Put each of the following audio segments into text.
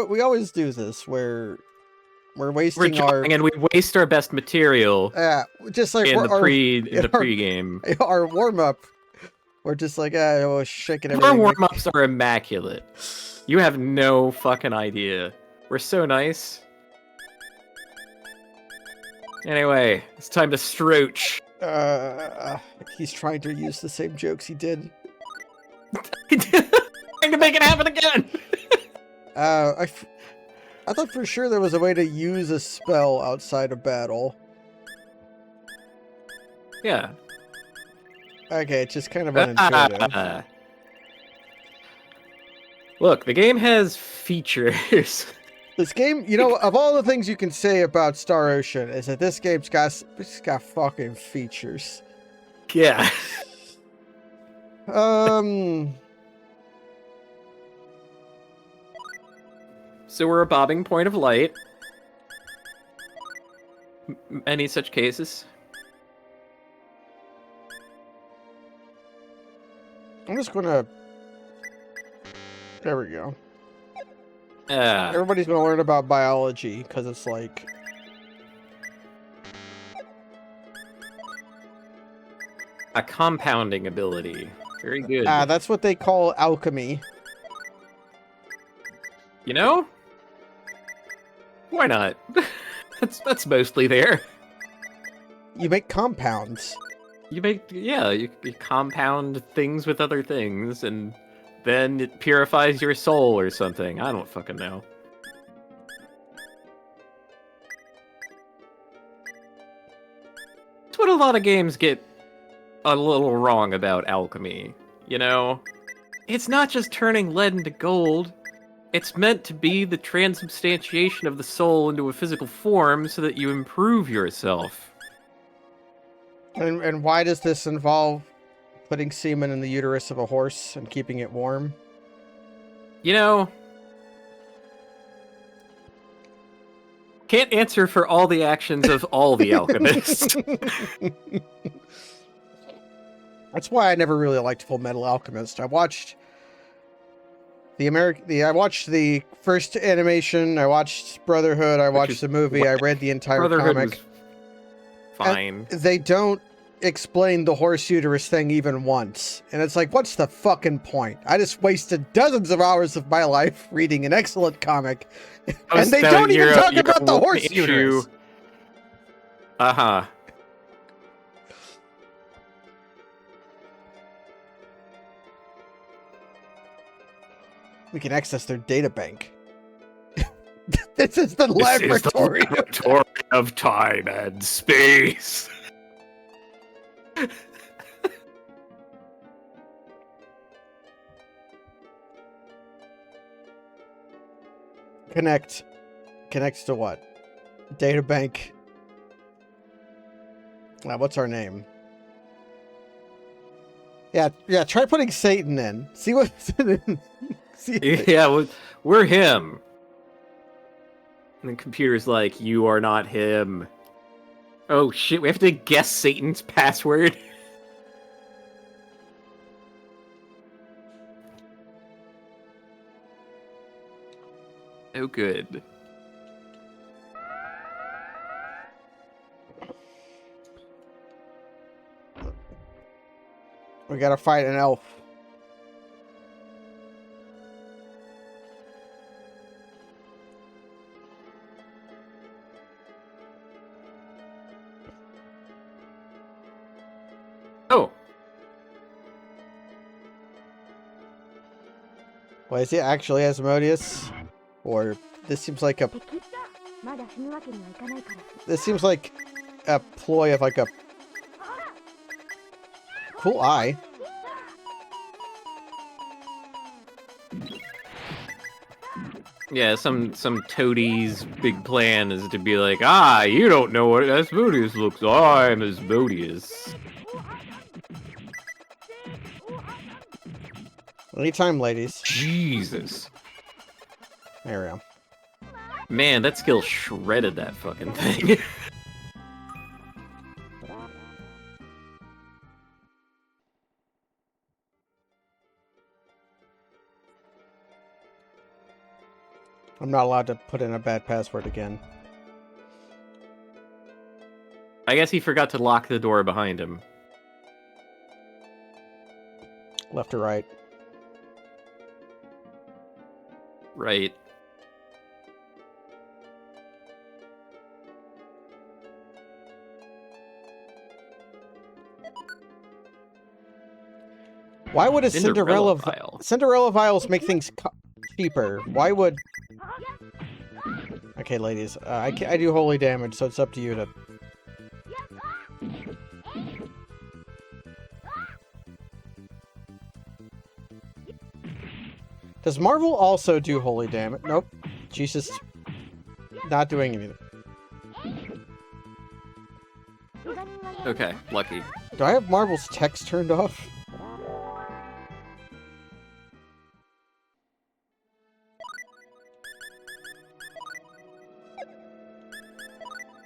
we always do this where we're We're wasting jumping and we waste our best material just like in the our pre-game. our warm up. We're just like shaking Our everything. warm-ups are immaculate. You have no fucking idea. We're so nice. Anyway, it's time to strouch. He's trying to use the same jokes he did. Trying to make it happen again. I thought for sure there was a way to use a spell outside of battle. Yeah. Okay, it's just kind of unintuitive. Look, the game has features. This game, you know, of all the things you can say about Star Ocean, is that this game's got fucking features. Yeah. So we're a bobbing point of light. Any such cases? I'm just gonna... There we go. Uh, Everybody's gonna learn about biology, because it's like... a compounding ability. Very good. That's what they call alchemy. You know? Why not? That's mostly there. You make compounds. You compound things with other things, and then it purifies your soul or something. I don't fucking know. That's what a lot of games get a little wrong about alchemy, you know? It's not just turning lead into gold. It's meant to be the transubstantiation of the soul into a physical form so that you improve yourself. And why does this involve putting semen in the uterus of a horse and keeping it warm? You know, can't answer for all the actions of all the alchemists. That's why I never really liked Full Metal Alchemist. I watched I watched the first animation, I watched Brotherhood, I watched the movie, I read the entire Brotherhood comic. Was fine. And they don't explain the horse uterus thing even once. And it's like, what's the fucking point? I just wasted dozens of hours of my life reading an excellent comic. And they don't even talk about the horse uterus. Uh-huh. We can access their data bank. This is the laboratory of time and space. Connects to what? Data bank. What's our name? Yeah. Try putting Satan in. See what's in. Yeah, we're him. And the computer's like, you are not him. Oh shit, we have to guess Satan's password. Oh good. We gotta fight an elf. Oh. Well, is it actually Asmodeus? Or this seems like a... This seems like a ploy of like a... Cool eye. Yeah, some toadie's big plan is to be like, you don't know what Asmodeus looks like. I'm Asmodeus. Anytime, ladies. Jesus. There we go. Man, that skill shredded that fucking thing. I'm not allowed to put in a bad password again. I guess he forgot to lock the door behind him. Left or right? Right. Why would a Cinderella vial? Cinderella vials make things cheaper? Why would... Okay, ladies. I do holy damage, so it's up to you to... Does Marvel also do holy damage? Nope. She's just not doing anything. Okay, lucky. Do I have Marvel's text turned off?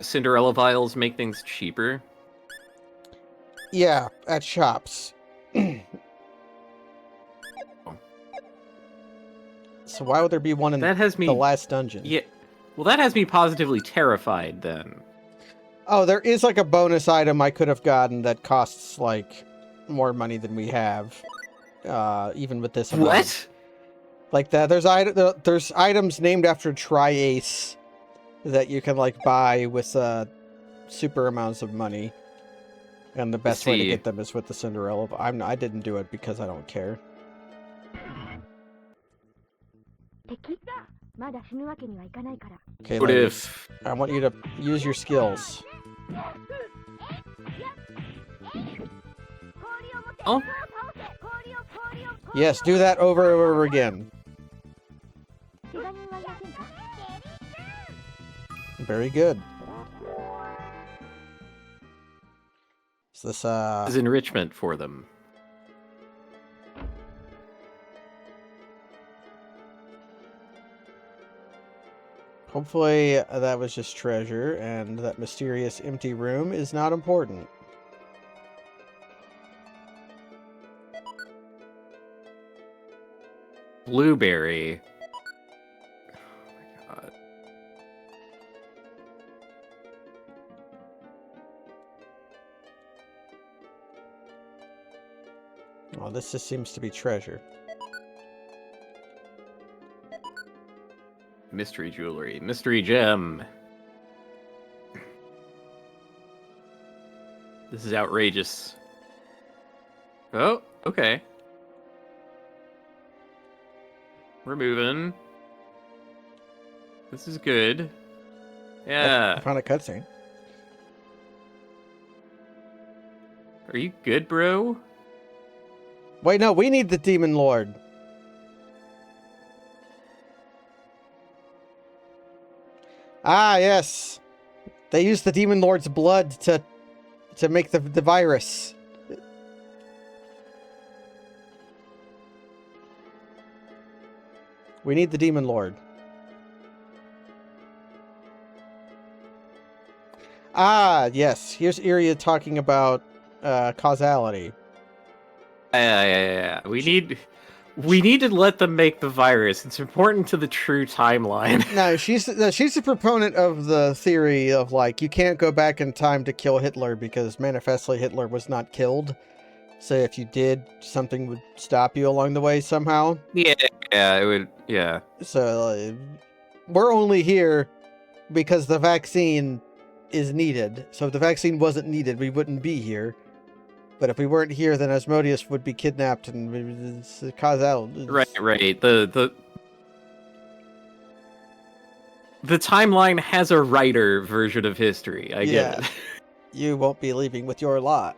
Cinderella vials make things cheaper? Yeah, at shops. So why would there be one in the last dungeon? Yeah. Well, that has me positively terrified, then. Oh, there is like a bonus item I could have gotten that costs like more money than we have, even with this amount. What? Like that, there's items named after Tri-Ace that you can like buy with super amounts of money, and the best way to get them is with the Cinderella. I didn't do it because I don't care. Okay, what if... I want you to use your skills. Oh? Yes, do that over and over again. Very good. Is this is enrichment for them. Hopefully that was just treasure, and that mysterious empty room is not important. Blueberry. Oh my god. Oh, this just seems to be treasure. Mystery jewelry. Mystery gem. This is outrageous. Oh, okay. We're moving. This is good. Yeah. I found a cutscene. Are you good, bro? Wait, no, we need the Demon Lord. Ah, yes. They used the Demon Lord's blood to make the virus. We need the Demon Lord. Ah, yes. Here's Iria talking about causality. Yeah. We need to let them make the virus. It's important to the true timeline. No, she's a proponent of the theory of like you can't go back in time to kill Hitler because manifestly Hitler was not killed. So if you did, something would stop you along the way somehow. Yeah, it would. Yeah. So we're only here because the vaccine is needed. So if the vaccine wasn't needed, we wouldn't be here. But if we weren't here, then Asmodeus would be kidnapped and it's causality. Right. The timeline has a writer version of history. I get it. You won't be leaving with your lot.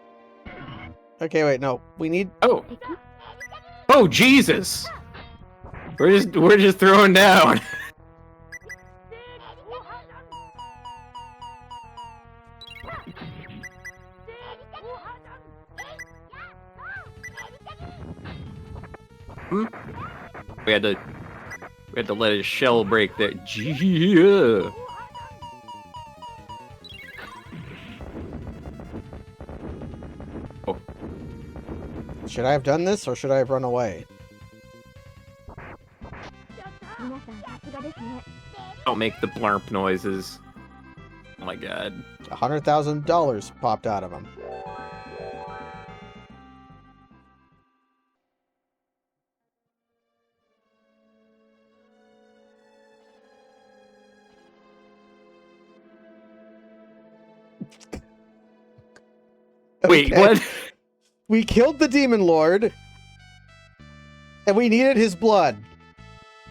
Okay, wait, no. We need... Oh, Jesus! We're just throwing down. We had to let his shell break that. Yeah. Oh. Should I have done this or should I have run away? Don't make the blurp noises. Oh my god. $100,000 popped out of him. Wait, Okay. what? We killed the Demon Lord, and we needed his blood.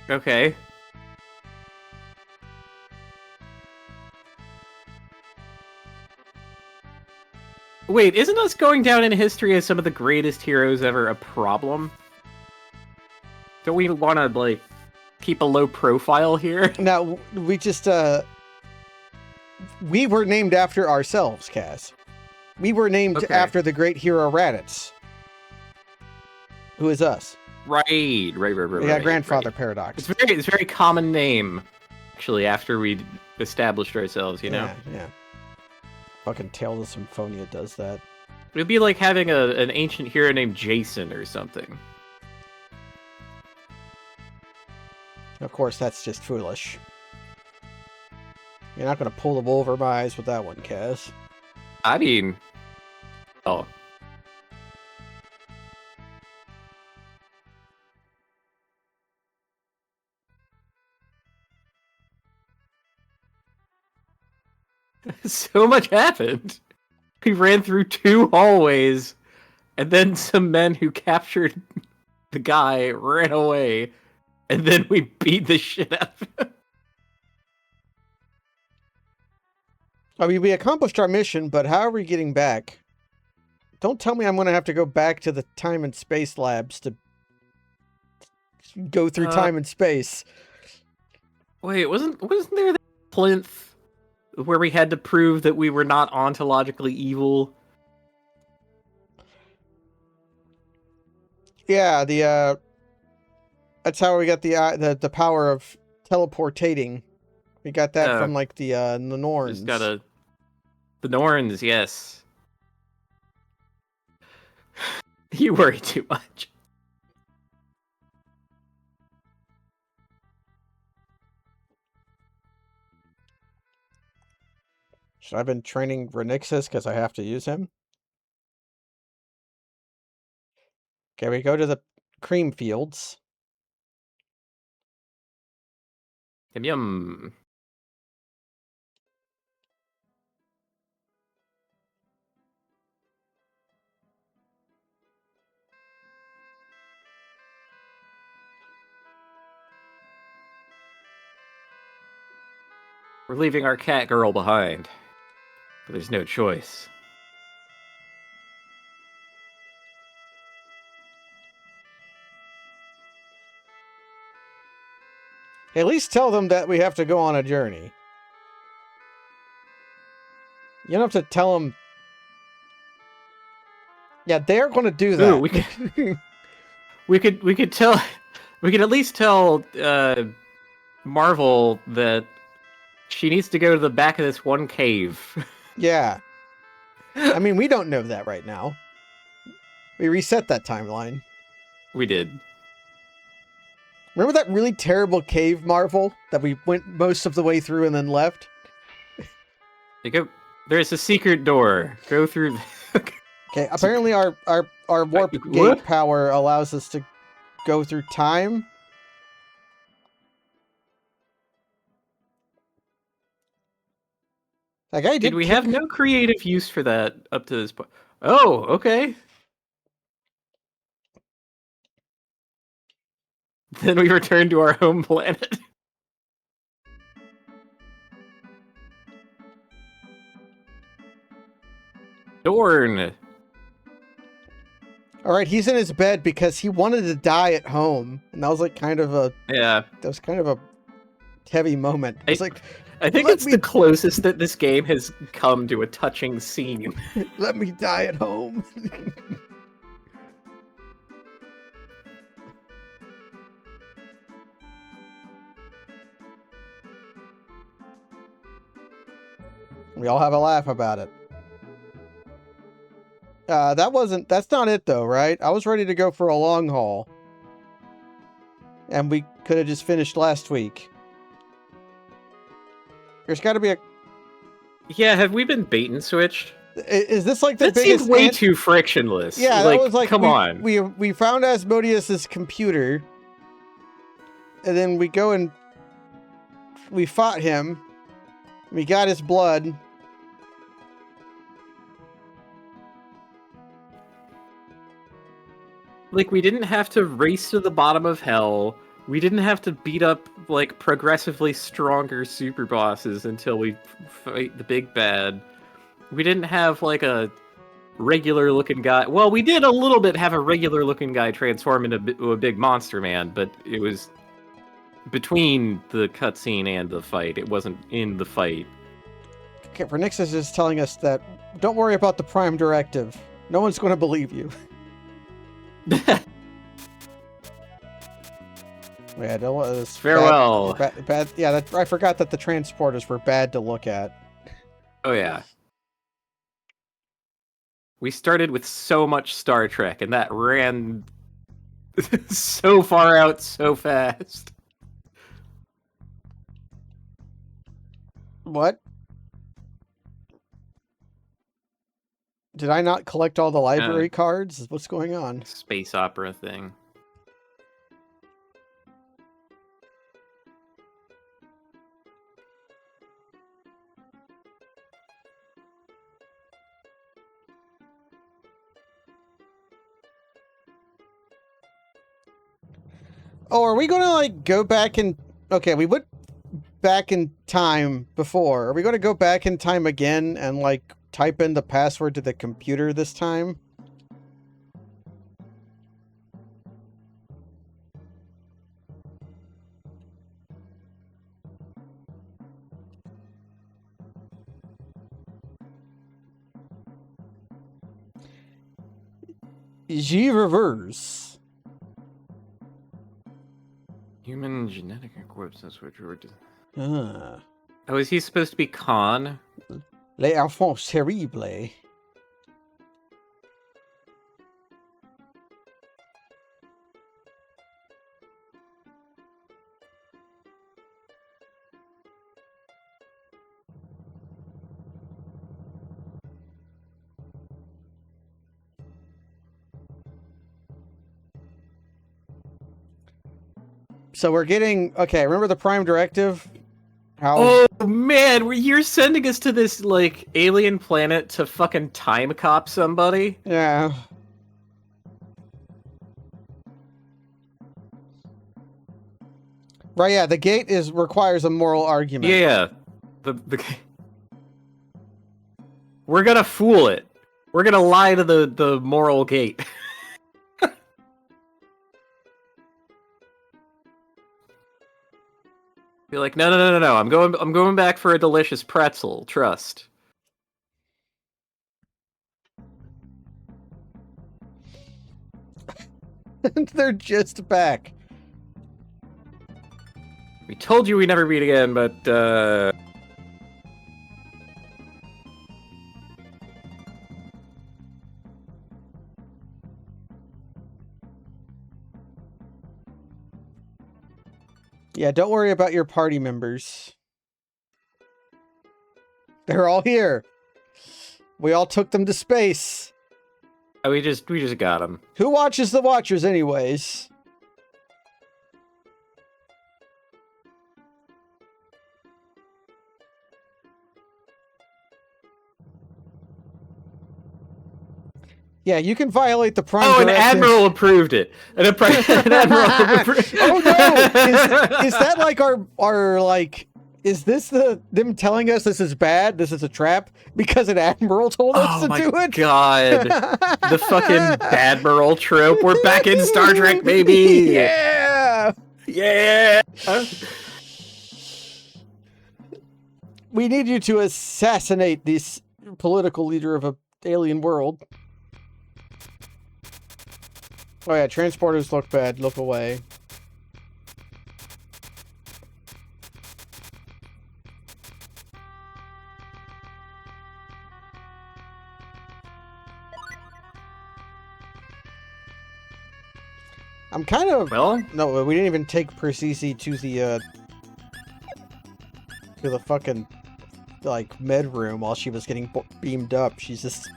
Okay. Wait, isn't us going down in history as some of the greatest heroes ever a problem? Don't we want to, like, keep a low profile here? Now, we just, we were named after ourselves, Kaz. We were named after the great hero Raditz, who is us. Right. Yeah, grandfather paradox. It's very common name, actually, after we established ourselves, you know? Yeah. Fucking Tales of Symphonia does that. It would be like having an ancient hero named Jason or something. Of course, that's just foolish. You're not going to pull the wool over my eyes with that one, Kaz. I mean... Oh. So much happened. We ran through 2 hallways, and then some men who captured the guy ran away, and then we beat the shit out of him. I mean, we accomplished our mission, but how are we getting back? Don't tell me I'm going to have to go back to the time and space labs to go through time and space. Wait, wasn't there that plinth where we had to prove that we were not ontologically evil? Yeah, that's how we got the power of teleportating. We got that from like the Norns. Just gotta the Norns, yes. You worry too much. Should I have been training Renixus because I have to use him? Okay, we go to the cream fields. Yum yum. We're leaving our cat girl behind, but there's no choice. At least tell them that we have to go on a journey. You don't have to tell them. Yeah, they're going to do that. Ooh, we could tell. We could at least tell Marvel that she needs to go to the back of this one cave. Yeah. I mean, we don't know that right now. We reset that timeline. We did. Remember that really terrible cave, Marvel, that we went most of the way through and then left? You go. There's a secret door. Go through. Okay, apparently our warp gate power allows us to go through time. That guy did we have no creative use for that up to this point? Oh, okay. Then we return to our home planet. Dorn. All right, he's in his bed because he wanted to die at home, and that was like kind of a That was kind of a heavy moment. It's like, I think it's the closest that this game has come to a touching scene. Let me die at home. We all have a laugh about it. That's not it though, right? I was ready to go for a long haul. And we could have just finished last week. There's got to be a... Yeah, have we been bait and switched? Is this like the that biggest... seems way too frictionless. Yeah, like, that was like... come on. We found Asmodeus's computer. And then we go and... We fought him. We got his blood. Like, we didn't have to race to the bottom of hell. We didn't have to beat up, like, progressively stronger super bosses until we fight the big bad. We didn't have, like, a regular-looking guy... Well, we did a little bit have a regular-looking guy transform into a big monster man, but it was between the cutscene and the fight. It wasn't in the fight. Okay, Vernixus is telling us that, don't worry about the Prime Directive. No one's going to believe you. Yeah, that was farewell. Bad. Yeah, I forgot that the transporters were bad to look at. Oh yeah. We started with so much Star Trek, and that ran so far out so fast. What? Did I not collect all the library cards? What's going on? Space opera thing. Oh, are we going to, like, go back and... Okay, we went back in time before. Are we going to go back in time again and, like, type in the password to the computer this time? Ythe reverse. Human genetic equivalents, which were... Ah. Oh, is he supposed to be Khan? Les enfants terribles. So we're getting... Okay, remember the Prime Directive? How... Oh, man! You're sending us to this, like, alien planet to fucking time cop somebody? Yeah. Right, yeah, the gate requires a moral argument. Yeah. We're gonna fool it. We're gonna lie to the moral gate. Be like, no. I'm going back for a delicious pretzel. Trust. They're just back. We told you we never meet again, but Yeah, don't worry about your party members. They're all here. We all took them to space. we just got them. Who watches the Watchers anyways? Yeah, you can violate the Prime Directive. An admiral approved it. An admiral approved. Oh no! Is that like our like? Is this them telling us this is bad? This is a trap because an admiral told us to do it? Oh my god! The fucking admiral trope. We're back in Star Trek, baby. Yeah. Yeah. We need you to assassinate this political leader of an alien world. Oh yeah, transporters look bad. Look away. I'm kind of... Well? No, we didn't even take Persisi to the fucking like, med room while she was getting beamed up. She's just...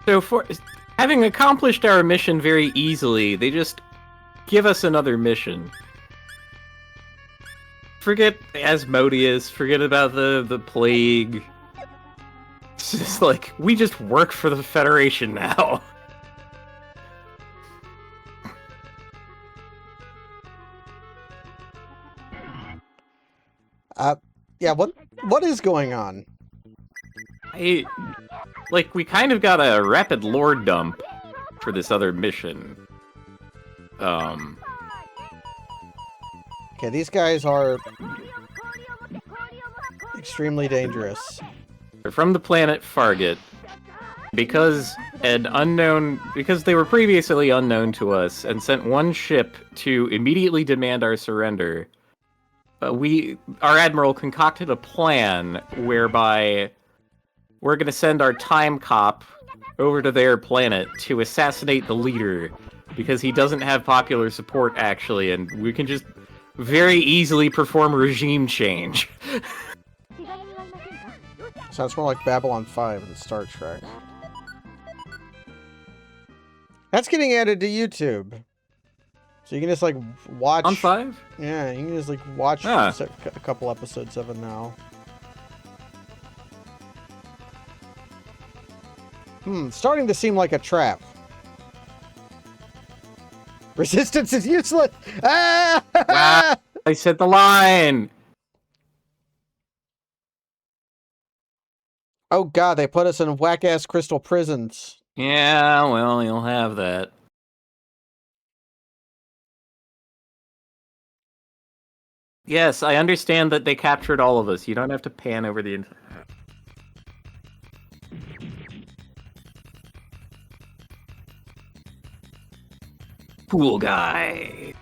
So for having accomplished our mission very easily, they just give us another mission. Forget Asmodeus, forget about the plague. It's just like, we just work for the Federation now. Yeah, what is going on? Like, we kind of got a rapid lore dump for this other mission. Okay, these guys are extremely dangerous. They're from the planet Fargate. Because they were previously unknown to us and sent one ship to immediately demand our surrender, our admiral concocted a plan whereby we're going to send our time cop over to their planet to assassinate the leader because he doesn't have popular support, actually, and we can just very easily perform regime change. Sounds more like Babylon 5 than Star Trek. That's getting added to YouTube. So you can just, like, watch... On 5? Yeah, you can just, like, watch a couple episodes of it now. Starting to seem like a trap. Resistance is useless! Ah! Wow, I said the line! Oh god, they put us in whack-ass crystal prisons. Yeah, well, you'll have that. Yes, I understand that they captured all of us. You don't have to pan over the entire... Cool guys.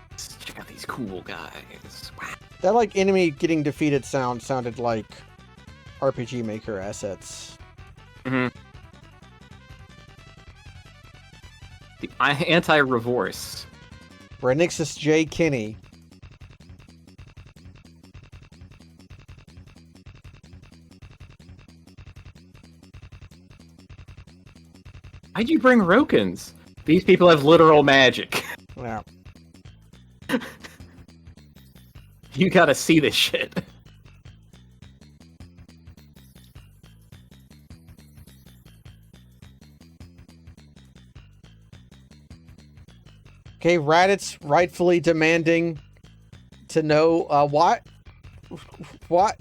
Check out these cool guys. Wow. That, like, enemy getting defeated sounded like RPG Maker assets. Mm-hmm. The anti-revorse. Renixus J. Kinney. Why'd you bring Rokins? These people have literal magic. Yeah. You gotta see this shit. Okay, Raditz rightfully demanding to know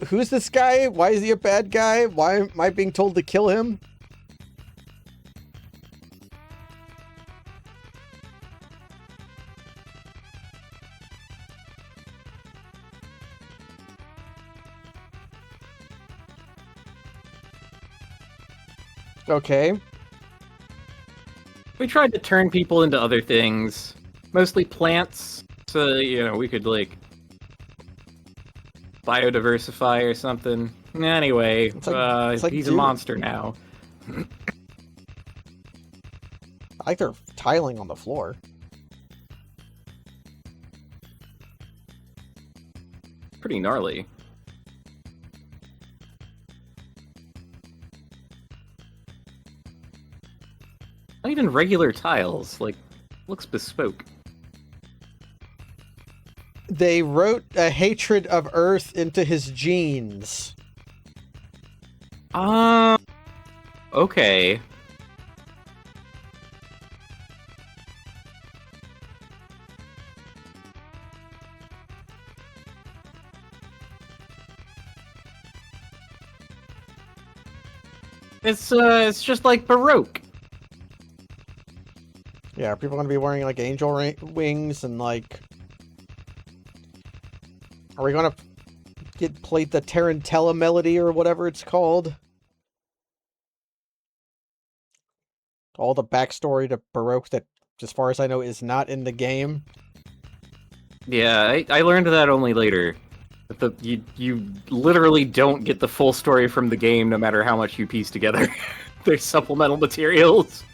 who's this guy? Why is he a bad guy? Why am I being told to kill him? Okay. We tried to turn people into other things. Mostly plants. So, you know, we could, like, biodiversify or something. Anyway, it's like he's a monster now. I like their tiling on the floor. Pretty gnarly. Not even regular tiles, like, looks bespoke. They wrote a hatred of Earth into his genes. Okay. It's just like Baroque. Yeah, are people gonna be wearing, like, angel wings and, like... Are we gonna play the Tarantella melody or whatever it's called? All the backstory to Baroque that, as far as I know, is not in the game. Yeah, I learned that only later. But you literally don't get the full story from the game, no matter how much you piece together. There's supplemental materials.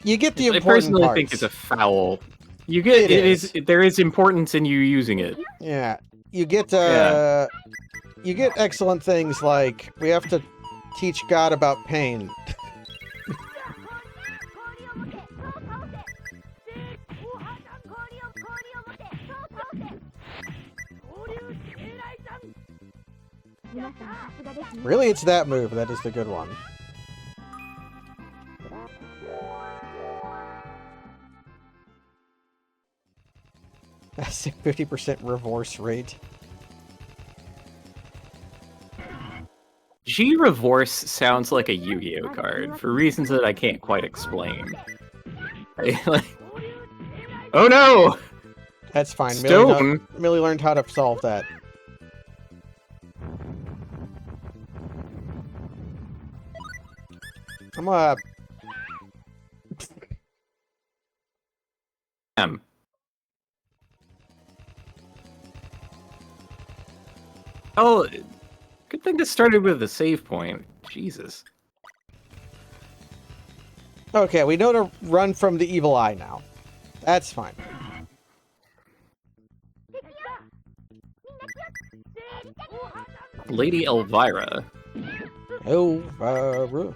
You get the important I personally parts. think it's a foul. You get there is importance in you using it. Yeah, you get you get excellent things like we have to teach God about pain. Really, it's that move that is the good one. That's a 50% reverse rate. G-Reverse sounds like a Yu-Gi-Oh card, for reasons that I can't quite explain. Oh no! That's fine. Stone! Millie learned how to solve that. I'm Damn. Oh, good thing this started with a save point. Jesus. Okay, we know to run from the evil eye now. That's fine. Lady Elvira. Elvira.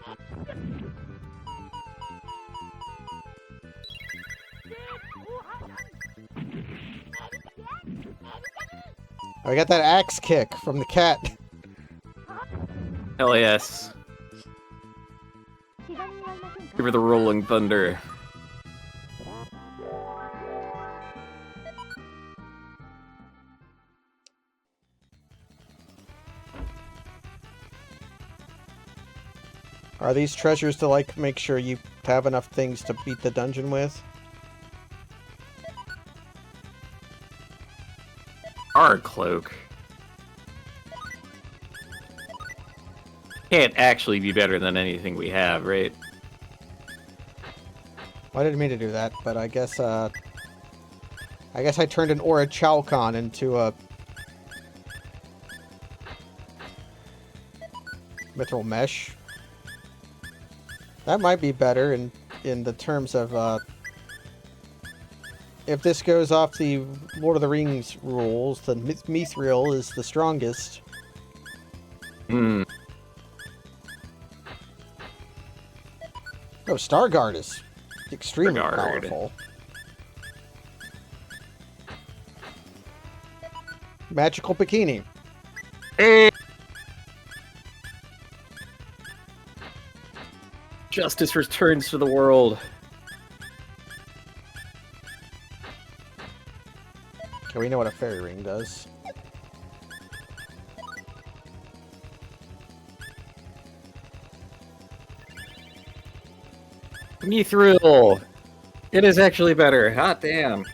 I got that axe kick from the cat. Hell yes. Give her the rolling thunder. Are these treasures to, like, make sure you have enough things to beat the dungeon with? Our cloak. Can't actually be better than anything we have, right? Well, I didn't mean to do that, but I guess I turned an Aura Chalcon into a Mithril Mesh. That might be better in the terms of if this goes off the Lord of the Rings rules, the Mithril is the strongest. Hmm. Oh, Starguard is extremely Starguard. powerful. Magical Bikini. Hey. Justice returns to the world. Okay, we know what a fairy ring does. Mithril! It is actually better. Hot damn.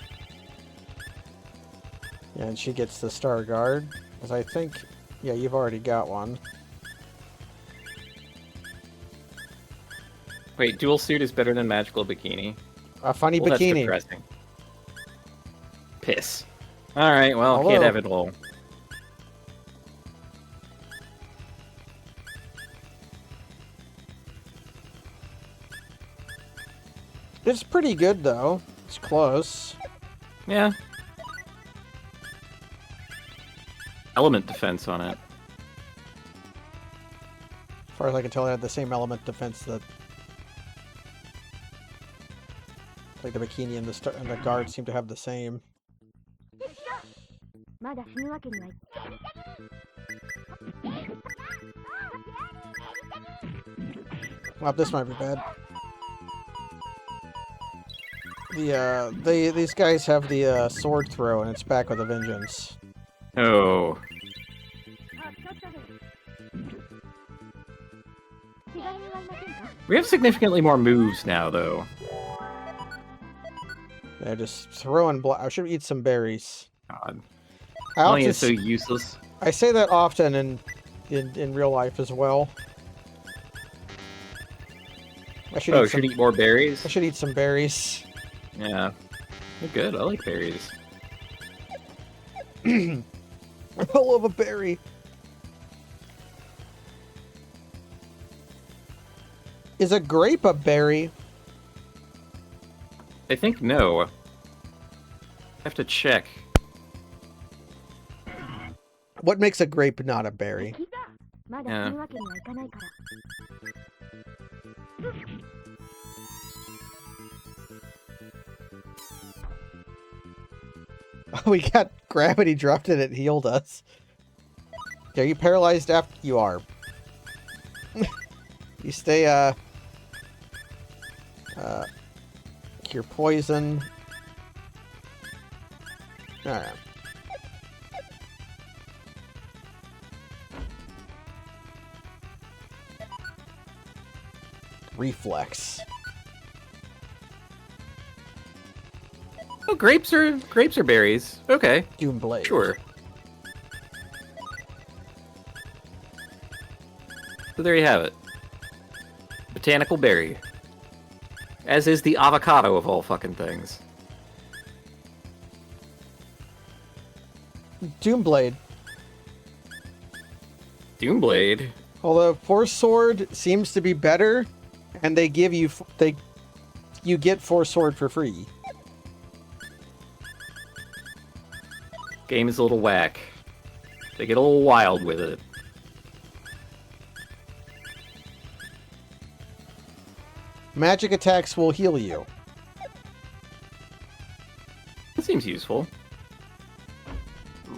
Yeah, and she gets the Starguard. Because I think... Yeah, you've already got one. Wait, dual suit is better than magical bikini? A funny Well, bikini. that's depressing. Piss. Alright, well, Hello. can't have it all. It's pretty good, though. It's close. Yeah. Element defense on it. As far as I can tell, it had the same element defense that... Like the bikini and the guard seem to have the same. Well, this might be bad. These guys have the sword throw, and it's back with a vengeance. Oh. We have significantly more moves now, though. They're just throwing I should eat some berries. God. I Money is so useless. I say that often in real life as well. I should Oh, eat some, should eat more berries? I should eat some berries. Yeah. They're good. I like berries. I love a berry. Is a grape a berry? I think no. I have to check. What makes a grape not a berry? Yeah. We got gravity dropped and it healed us. Are you paralyzed after you are? You stay, cure poison. Alright. Reflex. Oh, grapes are berries. Okay. Doomblade. Sure. So there you have it. Botanical berry. As is the avocado of all fucking things. Doomblade. Doomblade? Although Force Sword seems to be better, and they give you you get Force Sword for free. Game is a little whack. They get a little wild with it. Magic attacks will heal you. That seems useful.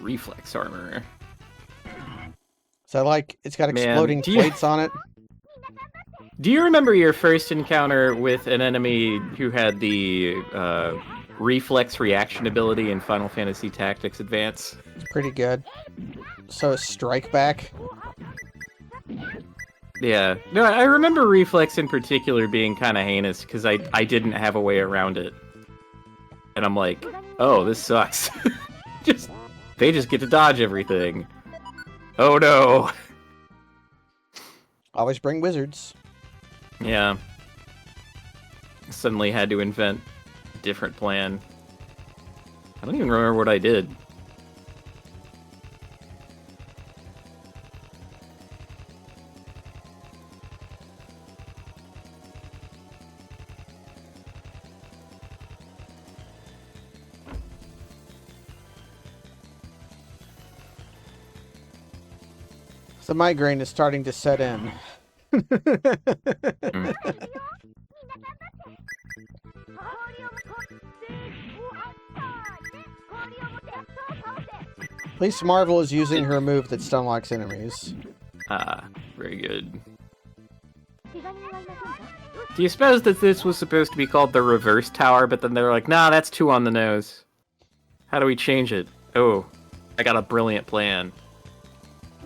Reflex armor. So like, it's got Man, exploding plates on it. Do you remember your first encounter with an enemy who had the reflex reaction ability in Final Fantasy Tactics Advance? It's pretty good. So strike back. Yeah. No, I remember reflex in particular being kind of heinous because I didn't have a way around it. And I'm like, oh, this sucks. They just get to dodge everything. Oh no. Always bring wizards. Yeah. Suddenly had to invent a different plan. I don't even remember what I did. The migraine is starting to set in. At least Marvel is using her move that stun locks enemies. Ah, very good. Do you suppose that this was supposed to be called the reverse tower, but then they were like, nah, that's too on the nose. How do we change it? Oh, I got a brilliant plan.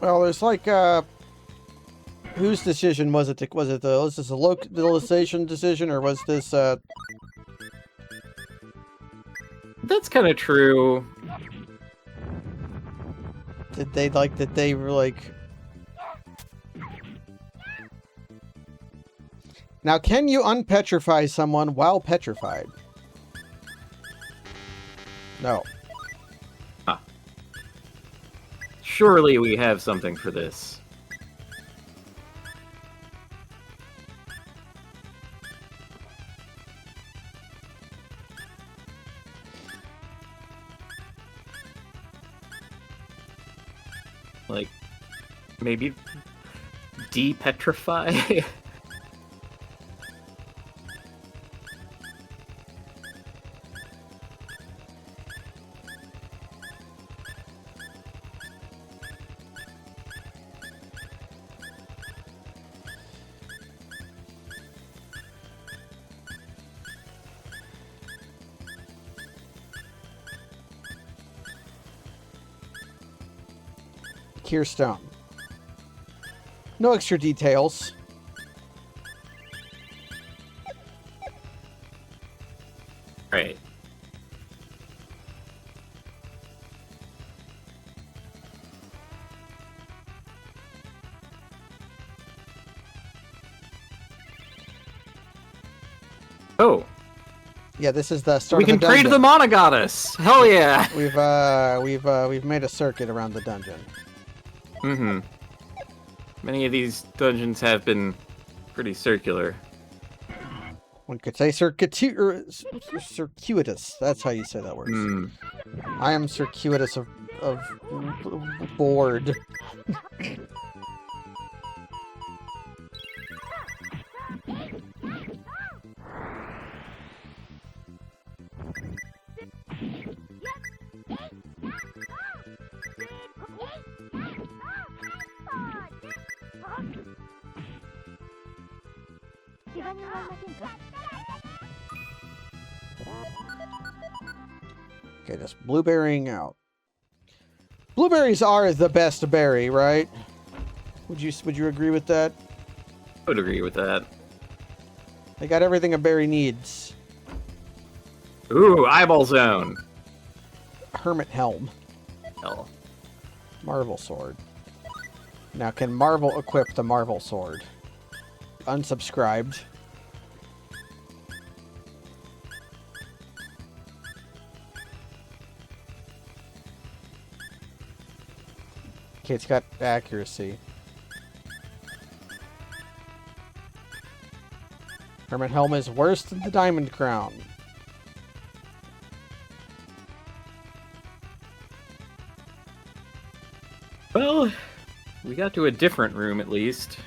Well, there's like, whose decision was it? Was this a localization decision, or was this, That's kind of true. Did they were like... Now, can you unpetrify someone while petrified? No. Surely we have something for this. Like, maybe de-petrify? Cure Stone. No extra details. Right. Oh. Yeah, this is the start We of the can pray to the Monogoddess! Hell yeah! We've made a circuit around the dungeon. Mm-hmm. Many of these dungeons have been pretty circular. One could say circuitous. That's how you say that word. I am circuitous of bored. Okay, just blueberrying out. Blueberries are the best berry, right? Would you agree with that? I would agree with that. They got everything a berry needs. Ooh, eyeball zone. Hermit helm. Hell. Marvel sword. Now, can Marvel equip the Marvel sword? Unsubscribed. Okay, it's got accuracy. Hermit helm is worse than the diamond crown. Well, we got to a different room at least.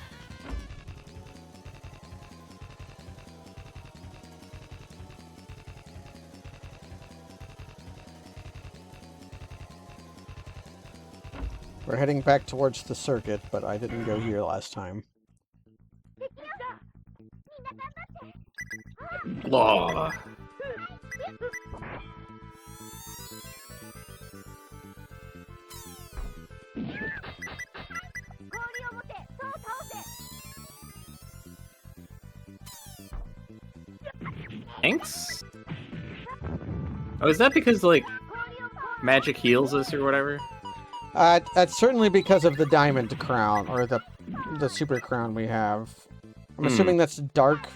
We're heading back towards the circuit, but I didn't go here last time. Law. Thanks? Oh, is that because, like, magic heals us or whatever? That's certainly because of the diamond crown, or the super crown we have. I'm assuming that's dark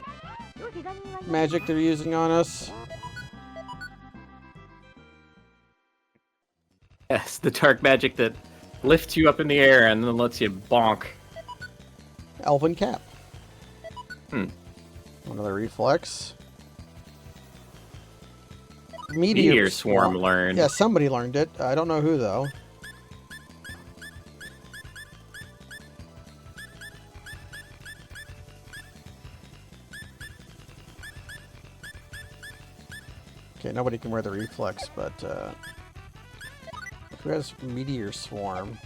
magic they're using on us. Yes, the dark magic that lifts you up in the air and then lets you bonk. Elven cap. Another reflex. Meteor swarm learned. Yeah, somebody learned it. I don't know who, though. Okay, nobody can wear the reflex, but who has meteor swarm?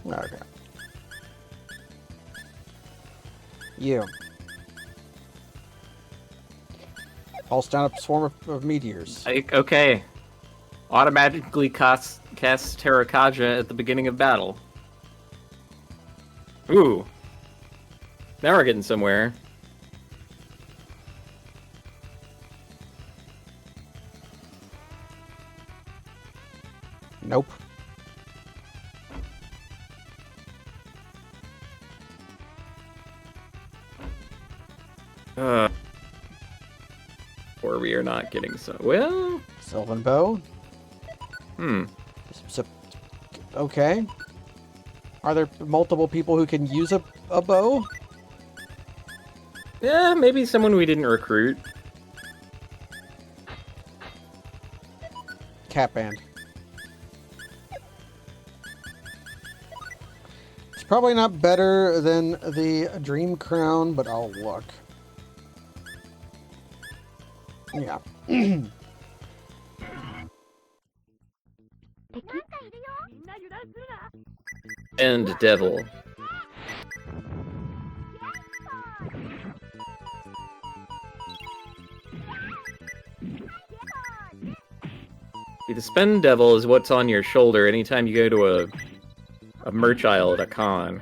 Okay. You. Pulse down a swarm of meteors. Okay. Automatically cast Terrakaja at the beginning of battle. Ooh. Now we're getting somewhere. Nope. Or we are not getting so well. Sylvan bow. Okay. Are there multiple people who can use a bow? Yeah, maybe someone we didn't recruit. Cat band. It's probably not better than the Dream Crown, but I'll look. Yeah. And devil. See, the spend devil is what's on your shoulder anytime you go to a merch aisle at a con.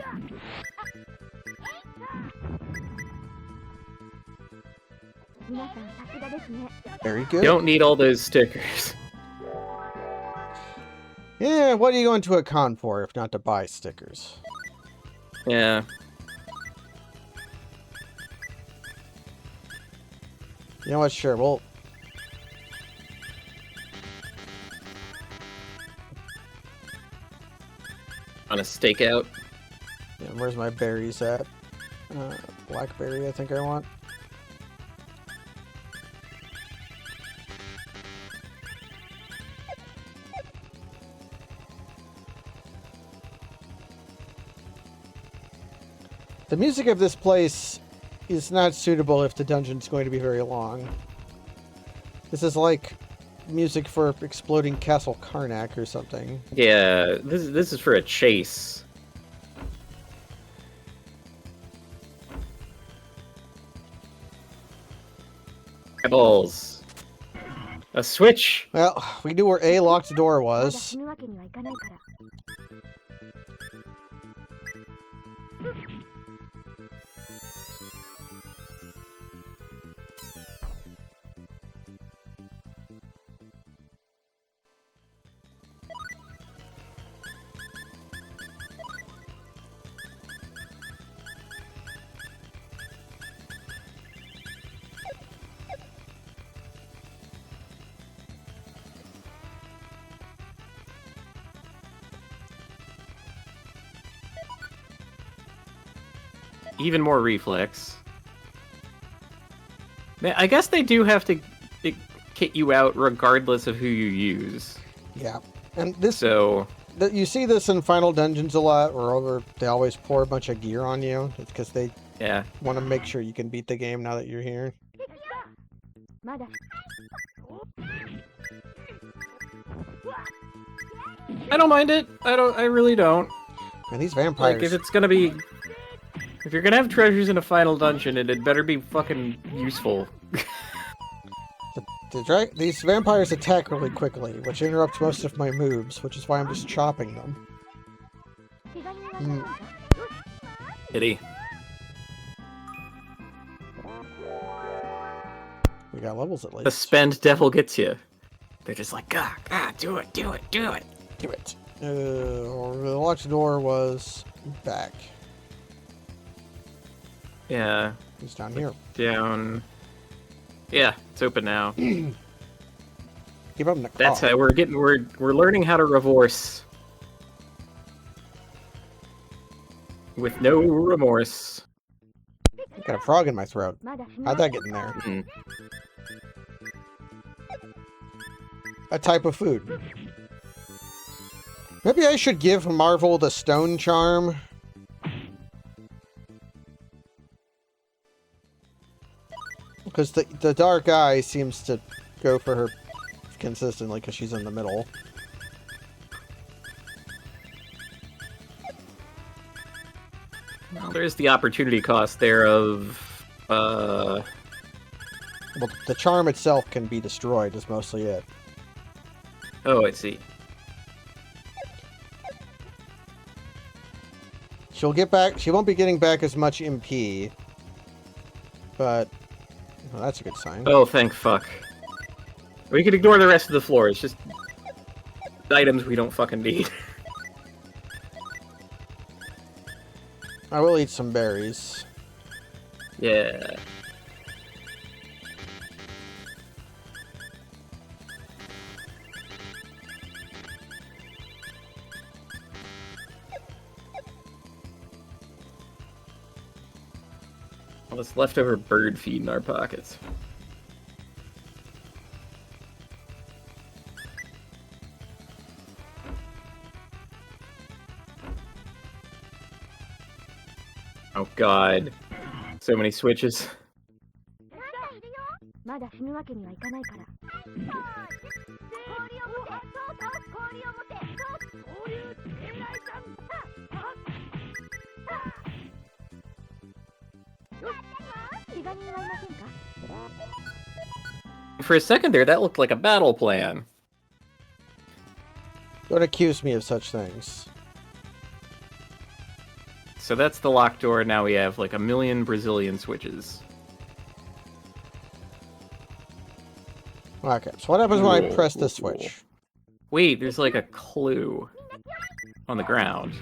Very good. You don't need all those stickers. Yeah, what are you going to a con for if not to buy stickers? Yeah. You know what? Sure, well... On a stakeout. Yeah, where's my berries at? Blackberry, I think I want. The music of this place is not suitable if the dungeon's going to be very long. This is like music for Exploding Castle Karnak or something. Yeah, this is for a chase. Eyeballs. A switch! Well, we knew where A locked door was. Even more reflex. I guess they do have to kit you out regardless of who you use. Yeah. And this... So... You see this in Final Dungeons a lot, where they always pour a bunch of gear on you. It's because they want to make sure you can beat the game now that you're here. I don't mind it. I really don't. And these vampires... Like, if it's gonna be... If you're gonna have treasures in a final dungeon, it better be fucking useful. These vampires attack really quickly, which interrupts most of my moves, which is why I'm just chopping them. Pity. We got levels at least. The spend devil gets you. They're just like, do it, do it, do it. Do it. The locked door was back. Yeah. He's down here. Down. Yeah, it's open now. Keep up in the car. That's how we're learning how to reverse. With no remorse. I got a frog in my throat. How'd that get in there? Mm. A type of food. Maybe I should give Marvel the stone charm. Because the dark eye seems to go for her consistently because she's in the middle. Well, there's the opportunity cost there of... Well, the charm itself can be destroyed is mostly it. Oh, I see. She'll get back... She won't be getting back as much MP. But... Well, that's a good sign. Oh, thank fuck. We can ignore the rest of the floor. It's just items we don't fucking need. I will eat some berries. Yeah. All this leftover bird feed in our pockets. Oh god. So many switches. For a second there, that looked like a battle plan. Don't accuse me of such things. So that's the locked door. Now we have like 1,000,000 Brazilian switches. Okay, so what happens when I press the switch? Wait, there's like a clue on the ground.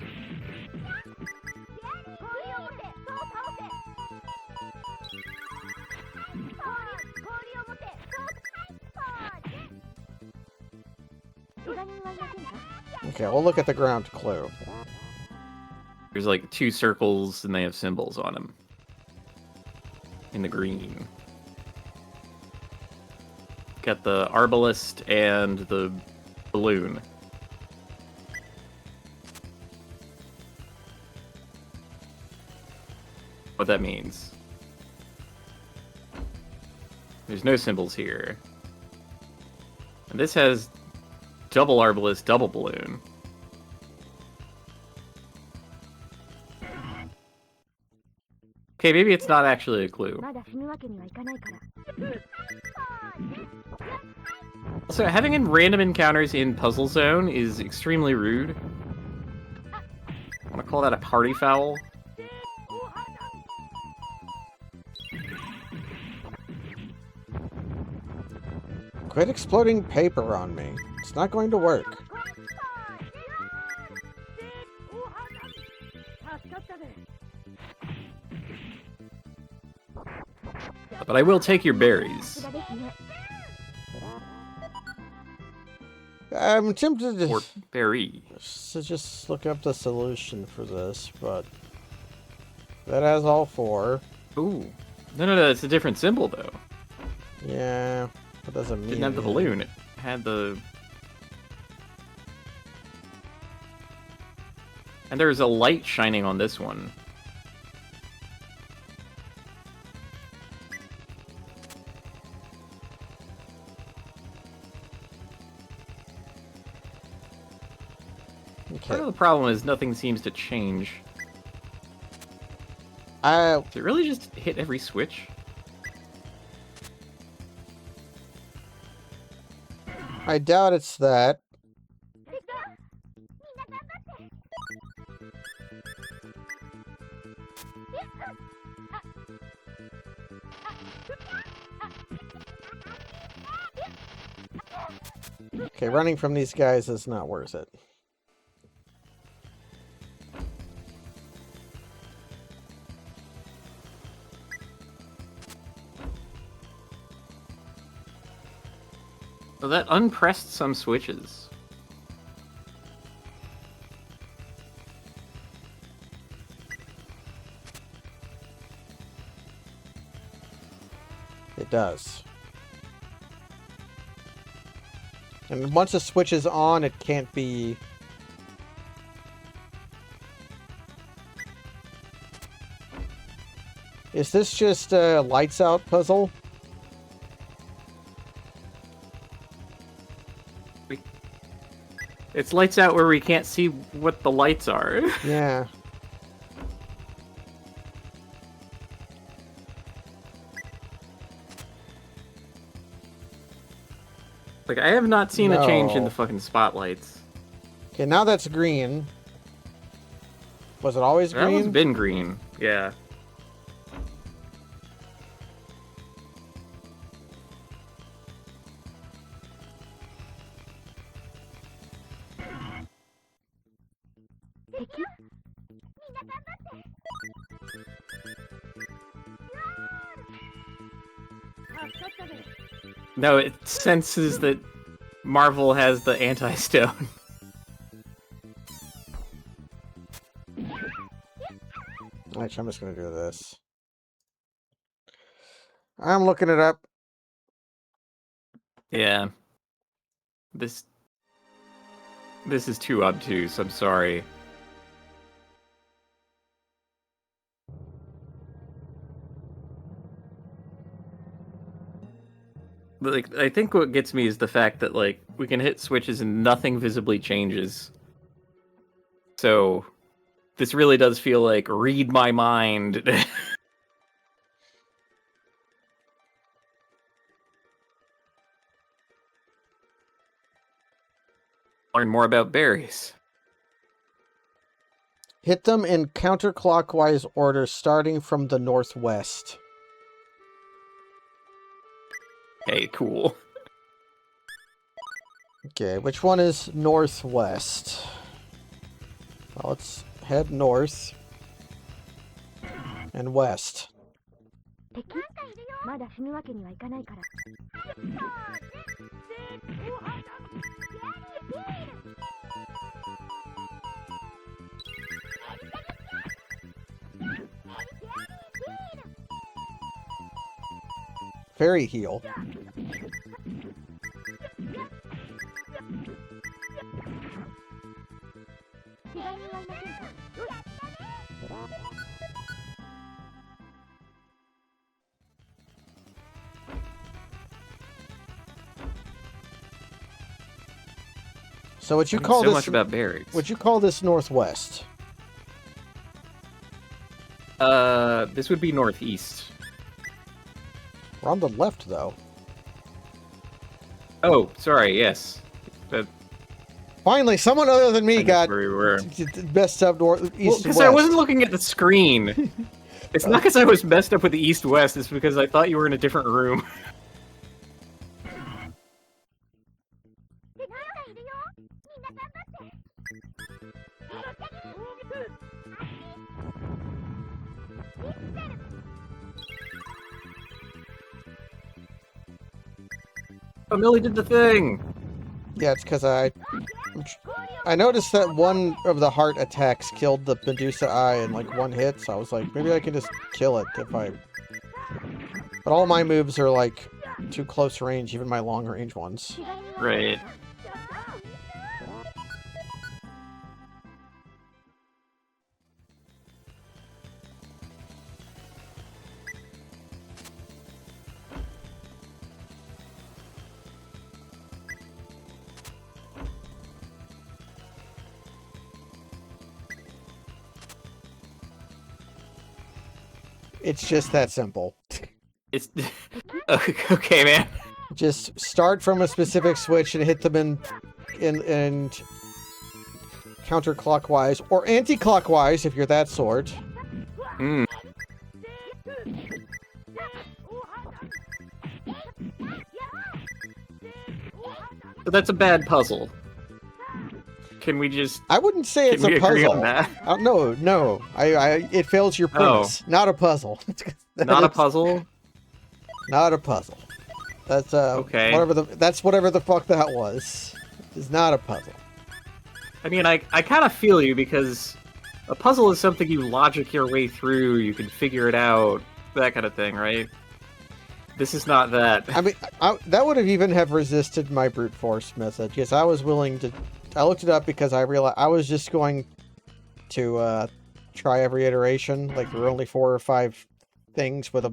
Okay, we'll look at the ground clue. There's like 2 circles and they have symbols on them. In the green. Got the arbalist and the balloon. What that means. There's no symbols here. And this has double arbalist, double balloon. Okay, maybe it's not actually a clue. Also, having in random encounters in Puzzle Zone is extremely rude. I want to call that a party foul. Quit exploding paper on me. It's not going to work. But I will take your berries. I'm tempted Or berry. to just look up the solution for this, but that has all 4. Ooh. No, it's a different symbol, though. Yeah, that doesn't mean Didn't have the anything. balloon, it had the... And there's a light shining on this one. Okay. Part of the problem is nothing seems to change. I Does it really just hit every switch? doubt it's that. Okay, running from these guys is not worth it. Well, that unpressed some switches. It does. And once the switch is on, it can't be... Is this just a lights out puzzle? It's lights out where we can't see what the lights are. Yeah. Like, I have not seen a change in No. the fucking spotlights. Okay, now that's green. Was it always That one's green? been green, yeah. No, it senses that Marvel has the anti-stone. Actually, I'm just gonna do this. I'm looking it up. Yeah. This is too obtuse, I'm sorry. But, like, I think what gets me is the fact that, like, we can hit switches and nothing visibly changes. So, this really does feel like read my mind. Learn more about berries. Hit them in counterclockwise order, starting from the northwest. Hey, cool. Okay, which one is northwest? Well, let's head north and west. Fairy heal. So what you call so this? Much about berries. What you call this northwest? This would be northeast. We're on the left, though. Oh, sorry. Yes. Finally, someone other than me got where we were. messed up north, east, Well, and because west. I wasn't looking at the screen. It's not because I was messed up with the east-west. It's because I thought you were in a different room. Oh, Millie did the thing! Yeah, it's because I noticed that one of the heart attacks killed the Medusa eye in like one hit, so I was like, maybe I can just kill it if I... But all my moves are like too close range, even my long range ones. Right. It's just that simple. It's... Okay, man. Just start from a specific switch and hit them in counterclockwise or anti-clockwise if you're that sort. Hmm. So that's a bad puzzle. Can we just... I wouldn't say it's a agree puzzle. on that? No. It fails your premise. Not a puzzle. Not a puzzle? Not a puzzle. That's okay. Whatever the fuck that was. It's not a puzzle. I mean, I kind of feel you, because a puzzle is something you logic your way through, you can figure it out, that kind of thing, right? This is not that. I mean, that would have even have resisted my brute force method, because I was willing to... I looked it up because I realized I was just going to try every iteration. Like, there were only 4 or 5 things with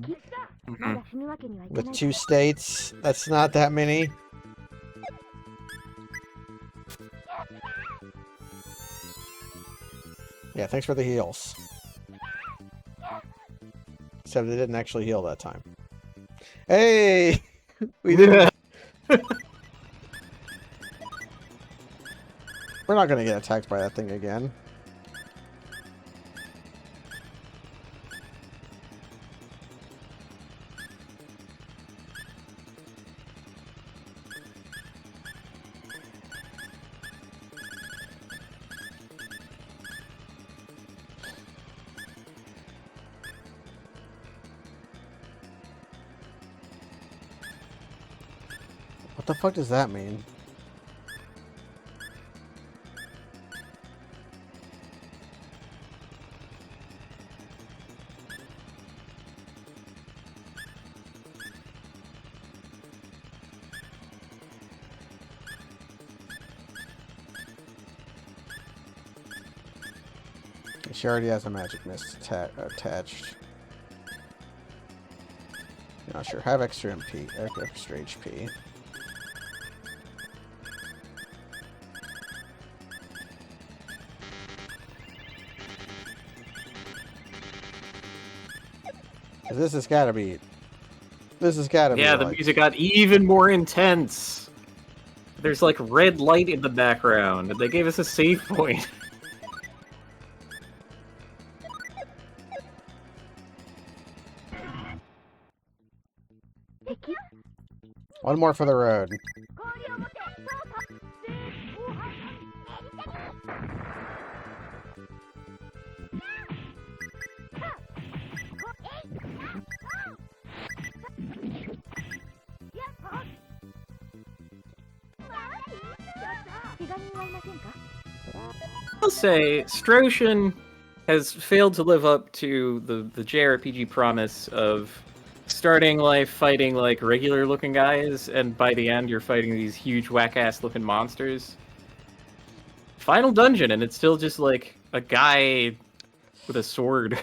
with 2 states. That's not that many. Yeah, thanks for the heals. Except they didn't actually heal that time. Hey! We did. We're not gonna get attacked by that thing again. What the fuck does that mean? She already has a magic mist attached. Not sure. Have extra MP, extra HP. This has got to be. This has got to be. Yeah, the music got even more intense. There's like red light in the background, and they gave us a save point. One more for the road. I'll say, Stroshin has failed to live up to the JRPG promise of starting life fighting like regular looking guys, and by the end you're fighting these huge whack-ass looking monsters. Final dungeon, and it's still just like a guy with a sword.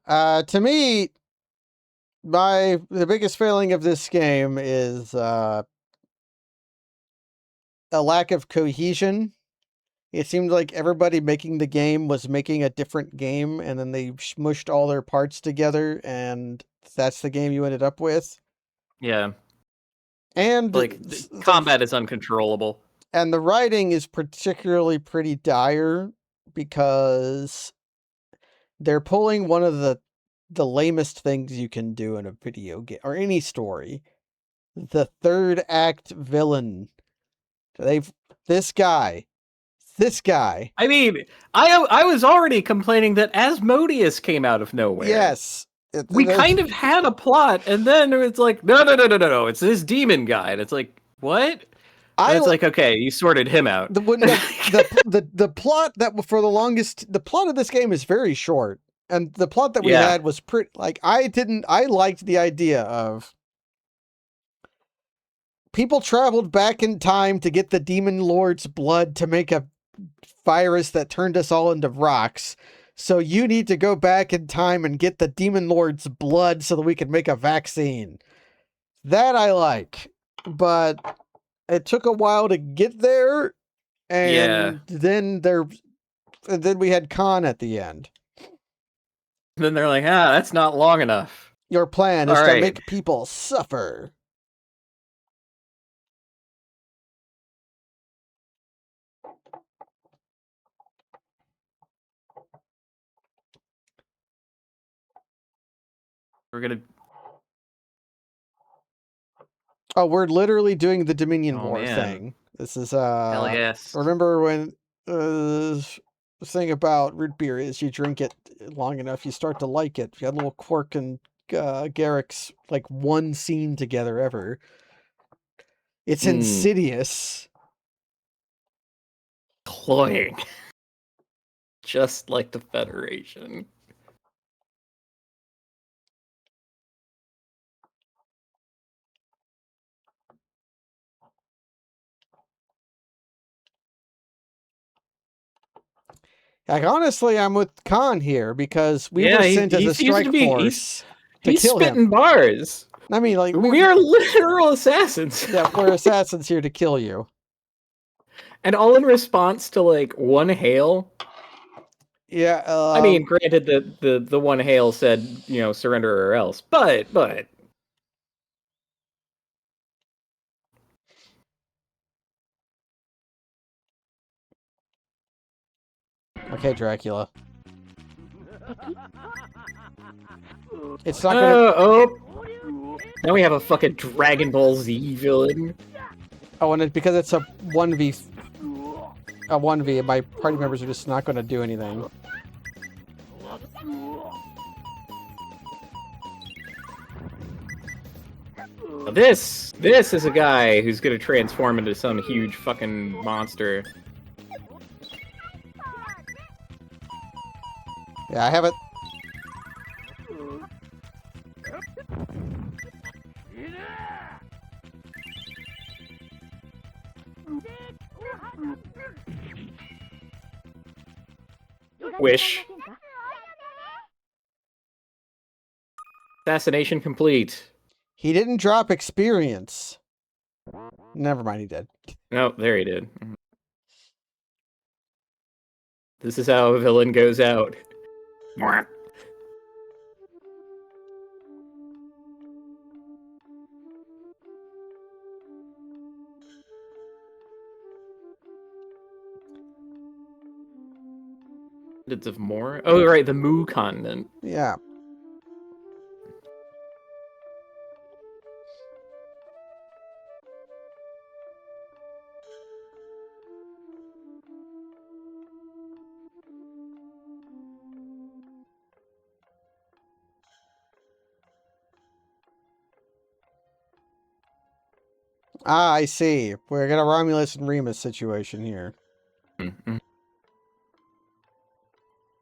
To me, the biggest failing of this game is a lack of cohesion. It seemed like everybody making the game was making a different game, and then they smushed all their parts together, and that's the game you ended up with. Yeah. And like, combat is uncontrollable. And the writing is particularly pretty dire because they're pulling one of the lamest things you can do in a video game or any story. The third act villain. This guy. I mean, I was already complaining that Asmodeus came out of nowhere. Yes. We kind of had a plot, and then it's like, no, it's this demon guy. And it's like, what? And it's like, okay, you sorted him out. The plot that for the longest, the plot of this game is very short. And the plot that we had was pretty, like, I liked the idea of people traveled back in time to get the demon lord's blood to make a virus that turned us all into rocks. So you need to go back in time and get the demon lord's blood so that we can make a vaccine. That I like. But it took a while to get there. And then we had Khan at the end. Then they're like, that's not long enough. Your plan is to make people suffer. We're gonna... Oh, we're literally doing the Dominion War thing. This is, hell yes. Remember when, the thing about root beer is you drink it long enough, you start to like it. You had a little Quark and Garrick's, like, one scene together ever. It's insidious. Cloying. Just like the Federation. Like, honestly, I'm with Khan here because we were sent as a strike force to kill him. He's spitting bars. I mean, like, we are literal assassins. Yeah, we're assassins here to kill you. And all in response to, like, one hail. Yeah, I mean, granted that the one hail said, surrender or else, but... Okay, Dracula. It's not gonna... Now we have a fucking Dragon Ball Z villain. Oh, and because it's a 1v... my party members are just not gonna do anything. This is a guy who's gonna transform into some huge fucking monster. Yeah, I have it. Wish. Assassination complete. He didn't drop experience. Never mind, he did. No, there he did. This is how a villain goes out. of more? Oh, right, the Mu continent. Yeah. Ah, I see. We're got a Romulus and Remus situation here. Mm-hmm.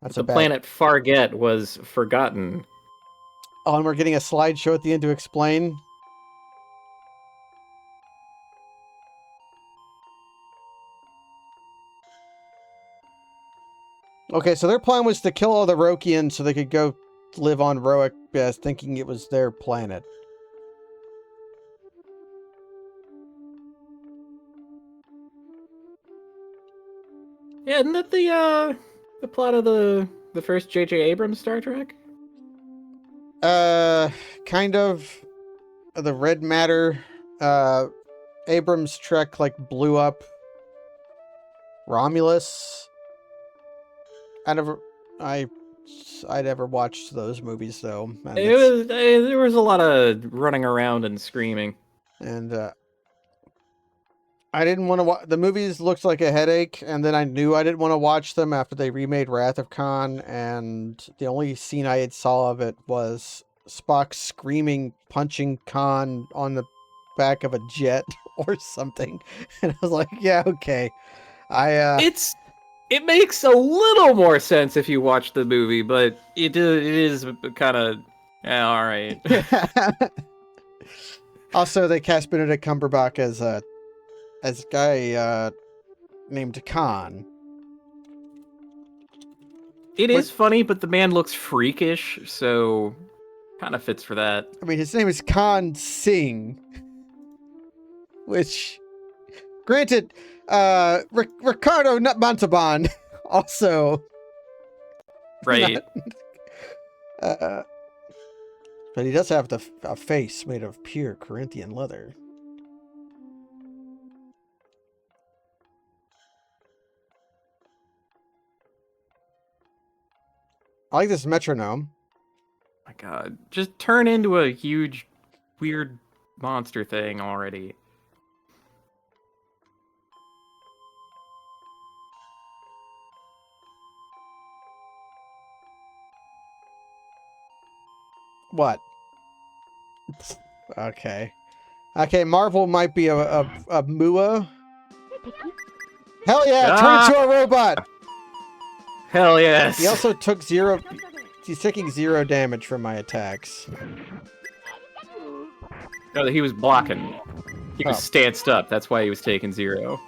That's the planet Farget was forgotten. Oh, and we're getting a slideshow at the end to explain. Okay, so their plan was to kill all the Rokians so they could go live on Roic, thinking it was their planet. Yeah, isn't that the plot of the first J.J. Abrams Star Trek? Kind of. The red matter. Abrams' Trek blew up Romulus. I never watched those movies though. There was a lot of running around and screaming. And I didn't want to watch the movies. Looked like a headache, and then I knew I didn't want to watch them after they remade Wrath of Khan. And the only scene I had saw of it was Spock screaming, punching Khan on the back of a jet or something. And I was like, yeah, okay. It makes a little more sense if you watch the movie, but it is kind of all right. Also, they cast Benedict Cumberbatch as a guy named Khan. It is funny, but the man looks freakish, so kind of fits for that. I mean, his name is Khan Singh, which, granted, Ricardo Montalban also, right? But he does have a face made of pure Corinthian leather. I like this metronome. My God, just turn into a huge, weird monster thing already. What? Okay. Okay, Marvel might be a Mua. Hell yeah, turn into a robot! Hell yes! He also took zero... He's taking 0 damage from my attacks. No, he was blocking. He was stanced up, that's why he was taking 0.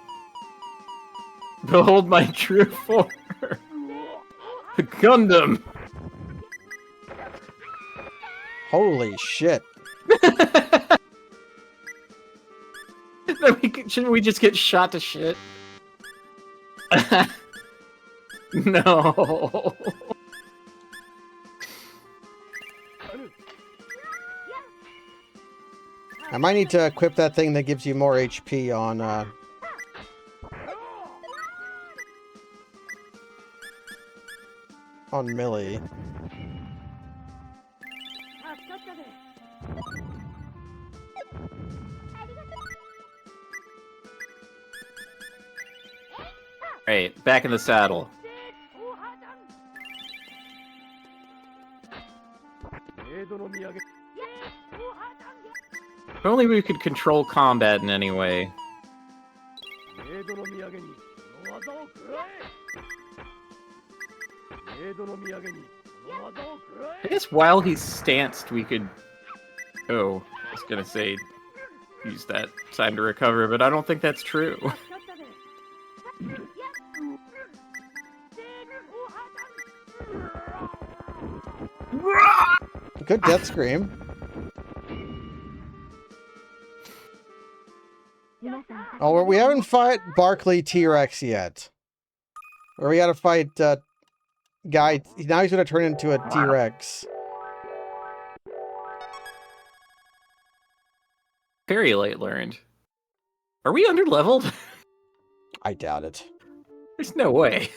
Behold my true form! Gundam! Holy shit. Shouldn't we just get shot to shit? No. I might need to equip that thing that gives you more HP on Millie. Right, back in the saddle. If only we could control combat in any way. I guess while he's stanced, we could... Oh, I was gonna say use that time to recover, but I don't think that's true. Good death scream. Oh, well, we haven't fought Barkley T-Rex yet. Or we gotta fight Guy. Now he's gonna turn into a T-Rex. Very late learned. Are we underleveled? I doubt it. There's no way.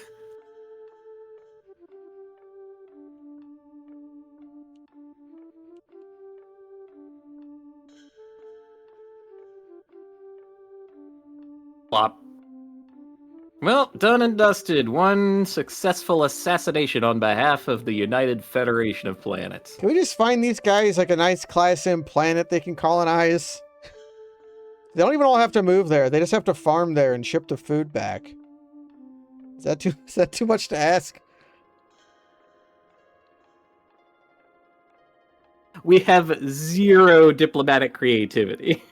Plop. Well, done and dusted. One successful assassination on behalf of the United Federation of Planets. Can we just find these guys like a nice Class M planet they can colonize? They don't even all have to move there. They just have to farm there and ship the food back. Is that too much to ask? We have zero diplomatic creativity.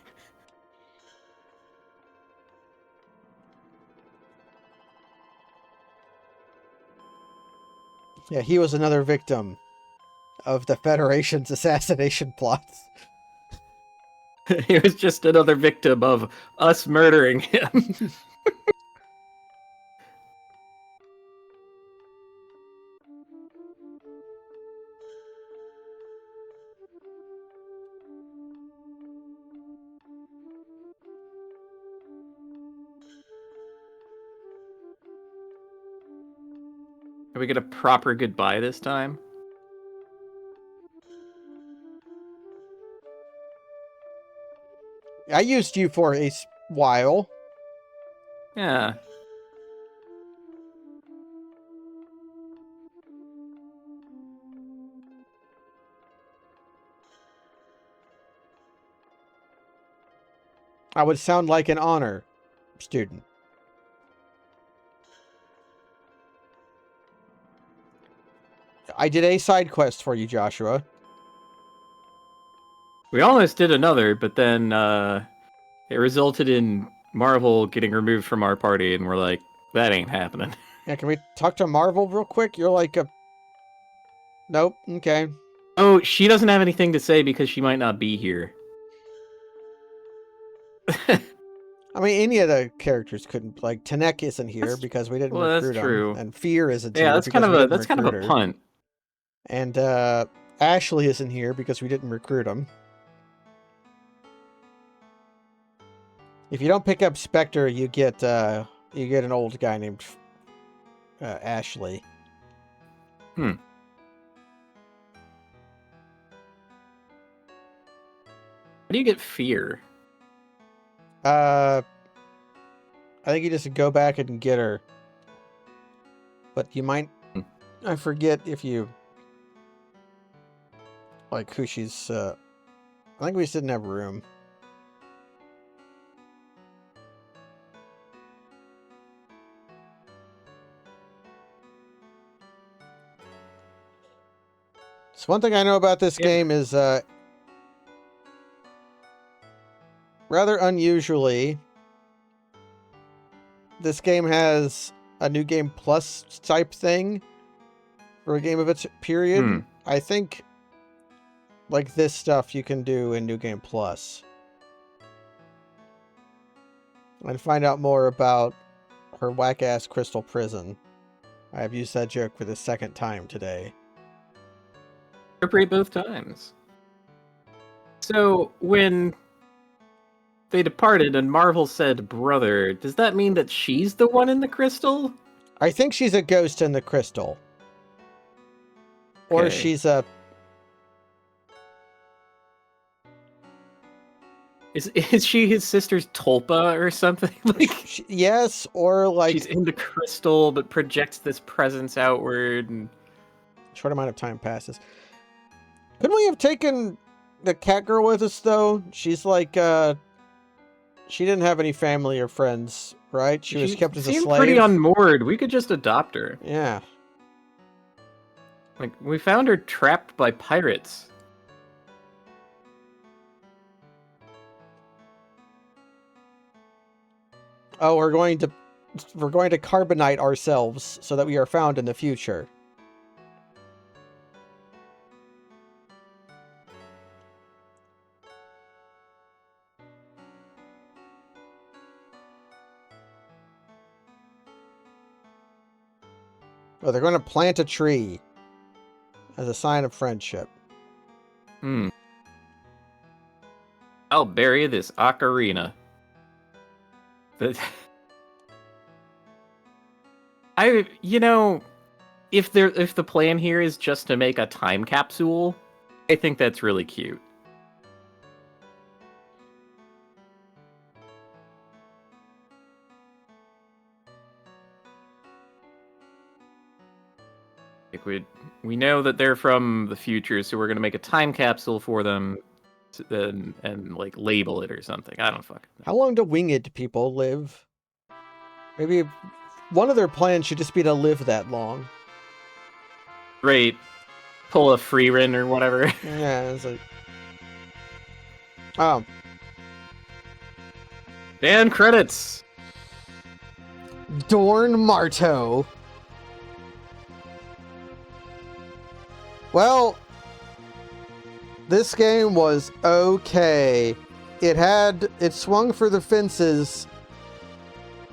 Yeah, he was another victim of the Federation's assassination plots. He was just another victim of us murdering him. Can we get a proper goodbye this time? I used you for a while. Yeah. I would sound like an honor student. I did a side quest for you, Joshua. We almost did another, but then it resulted in Marvel getting removed from our party, and we're like, that ain't happening. Yeah, can we talk to Marvel real quick? You're like a... Nope, okay. Oh, she doesn't have anything to say because she might not be here. I mean, any of the characters couldn't... Like, Tanek isn't here because we didn't recruit that's true. him. And Fear isn't Yeah, here that's because kind of we a didn't that's kind of a recruit her. punt. And Ashley isn't here because we didn't recruit him. If you don't pick up Spectre, you get an old guy named Ashley. How do you get Fear? I think you just go back and get her. But you might... I forget if you... Like, who she's... I think we just didn't have room. So one thing I know about this game is... rather unusually, this game has a New Game Plus type thing for a game of its period. I think, like, this stuff you can do in New Game Plus. And find out more about her whack-ass crystal prison. I have used that joke for the second time today. Appropriate both times. So, when they departed and Marvel said brother, does that mean that she's the one in the crystal? I think she's a ghost in the crystal. Or she's a... Is she his sister's Tulpa or something? Like, yes, or like... she's in the crystal but projects this presence outward. And... Short amount of time passes. Couldn't we have taken the cat girl with us, though? She's like, she didn't have any family or friends, right? She was kept as a slave. She seemed pretty unmoored. We could just adopt her. Yeah. Like, we found her trapped by pirates. Oh, we're going to carbonite ourselves so that we are found in the future. Oh, they're going to plant a tree as a sign of friendship. I'll bury this ocarina. But if the plan here is just to make a time capsule, I think that's really cute. Like we know that they're from the future, so we're gonna make a time capsule for them, and like label it or something. I don't fucking know. How long do winged people live? Maybe one of their plans should just be to live that long. Great. Pull a free run or whatever. Yeah, it's like... Oh. And credits! Dorn Marto. Well, this game was okay. It swung for the fences,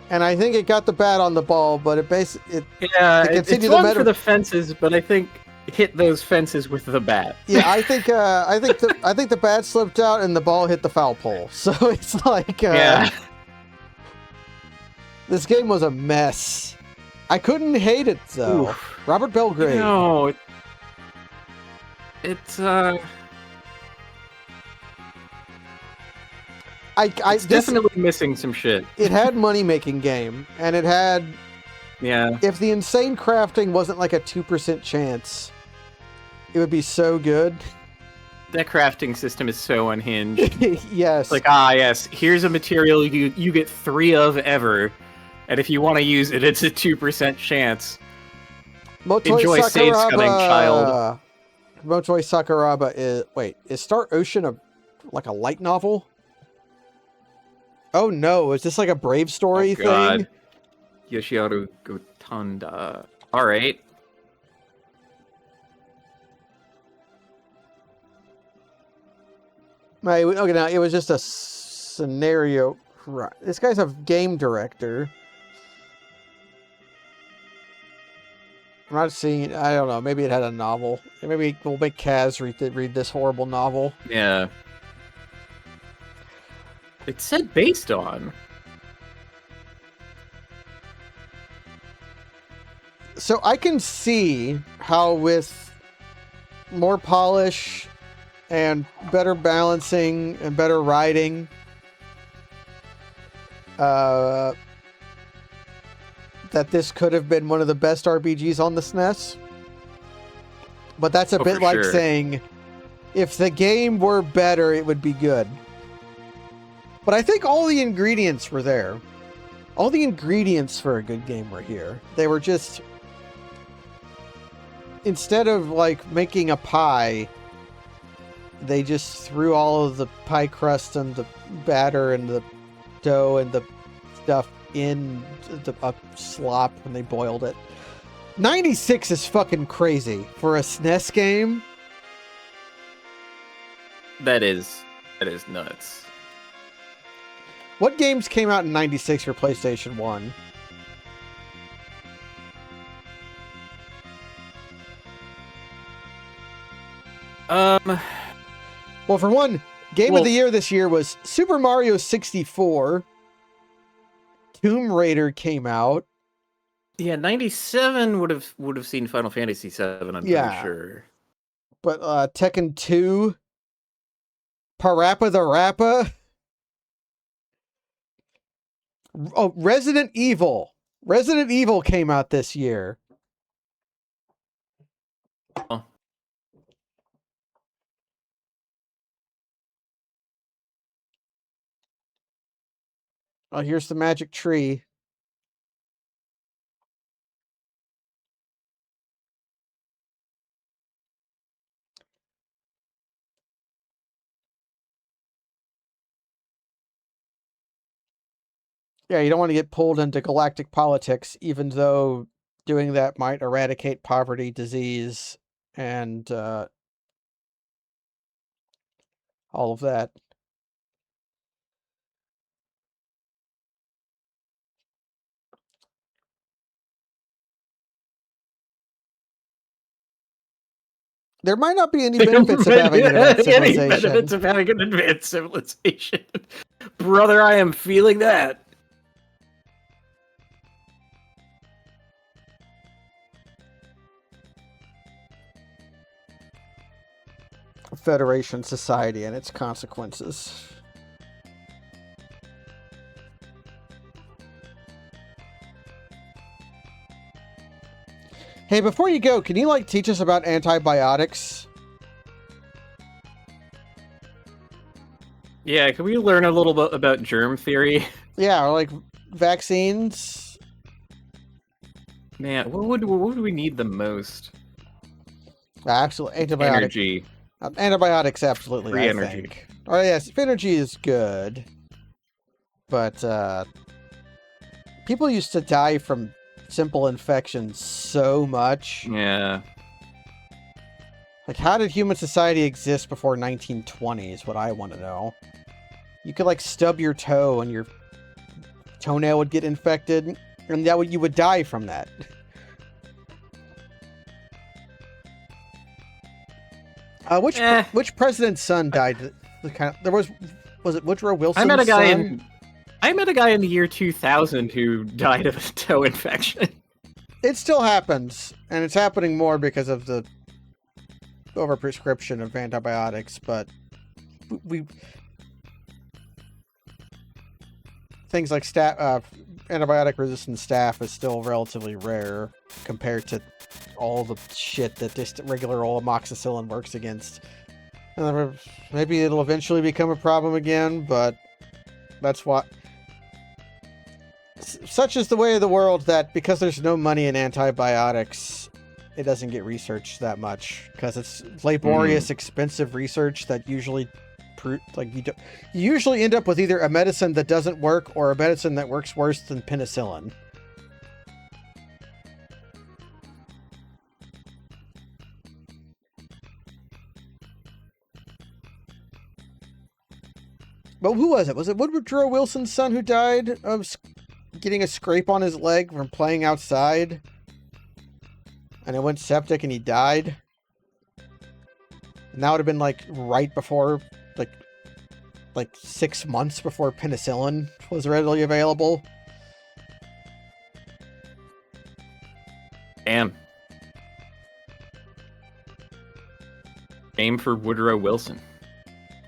and I think it got the bat on the ball, but it swung for the fences, but I think hit those fences with the bat. Yeah, I think the bat slipped out and the ball hit the foul pole. So it's like this game was a mess. I couldn't hate it though. Oof. Robert Belgrade. No, it's definitely missing some shit. It had money-making game, and it had... Yeah. If the insane crafting wasn't like a 2% chance, it would be so good. That crafting system is so unhinged. Yes. Like, yes, here's a material you get 3 of ever, and if you want to use it, it's a 2% chance. Motoi Enjoy Sakuraba. Save's coming, child. Motoi Sakuraba is... Wait, is Star Ocean like a light novel? Oh no, is this like a Brave Story thing? Yoshiharu Gotanda. Alright. Okay, now it was just a scenario. Right. This guy's a game director. I'm not seeing it. I don't know. Maybe it had a novel. Maybe we'll make Kaz read this horrible novel. Yeah. It said based on. So I can see how with more polish and better balancing and better writing, that this could have been one of the best RPGs on the SNES. But that's a bit like saying, if the game were better, it would be good. But I think all the ingredients were there. All the ingredients for a good game were here. They were just... Instead of, like, making a pie, they just threw all of the pie crust and the batter and the dough and the stuff in a slop when they boiled it. 96 is fucking crazy for a SNES game. That is nuts. What games came out in 96 for PlayStation 1? Well, for one, Game of the Year this year was Super Mario 64. Tomb Raider came out. Yeah, 97 would have seen Final Fantasy 7, I'm pretty sure. But Tekken 2, Parappa the Rappa. Oh, Resident Evil. Resident Evil came out this year. Oh. Oh, here's the magic tree. Yeah, you don't want to get pulled into galactic politics, even though doing that might eradicate poverty, disease, and all of that. There might not be any benefits of having an advanced civilization. Any benefits of having an advanced civilization. Brother, I am feeling that. Federation society and its consequences. Hey Hey, before you go, can you, like, teach us about antibiotics? Yeah, can we learn a little bit about germ theory? Yeah, or, like, vaccines? Man, what would we need the most? Absolutely. Energy. Antibiotics, absolutely, Free I energy. think. Oh, yes, energy is good. But, people used to die from simple infections so much. Yeah. Like, how did human society exist before 1920 is what I want to know. You could, like, stub your toe and your toenail would get infected, and you would die from that. Which president's son died? There was it Woodrow Wilson's son? I met a guy in the year 2000 who died of a toe infection. It still happens, and it's happening more because of the overprescription of antibiotics, but things like antibiotic-resistant staph is still relatively rare compared to all the shit that just regular old amoxicillin works against. And maybe it'll eventually become a problem again, but that's why... Such is the way of the world that because there's no money in antibiotics, it doesn't get researched that much. Because it's laborious, expensive research that usually... you usually end up with either a medicine that doesn't work or a medicine that works worse than penicillin. But who was it? Was it Woodrow Wilson's son who died of getting a scrape on his leg from playing outside? And it went septic and he died? And that would have been like right before, like 6 months before penicillin was readily available. Damn. Aim for Woodrow Wilson.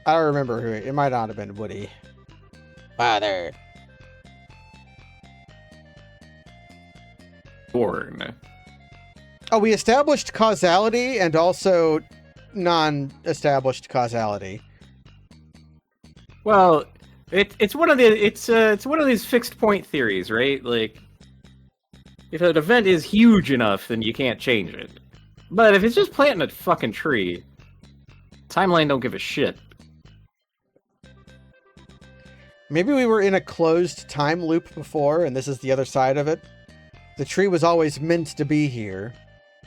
I don't remember who it might not have been Woody. Father. Born. Oh, we established causality and also non-established causality. Well, it's one of these fixed point theories, right? Like, if an event is huge enough, then you can't change it. But if it's just planting a fucking tree, timeline don't give a shit. Maybe we were in a closed time loop before, and this is the other side of it. The tree was always meant to be here,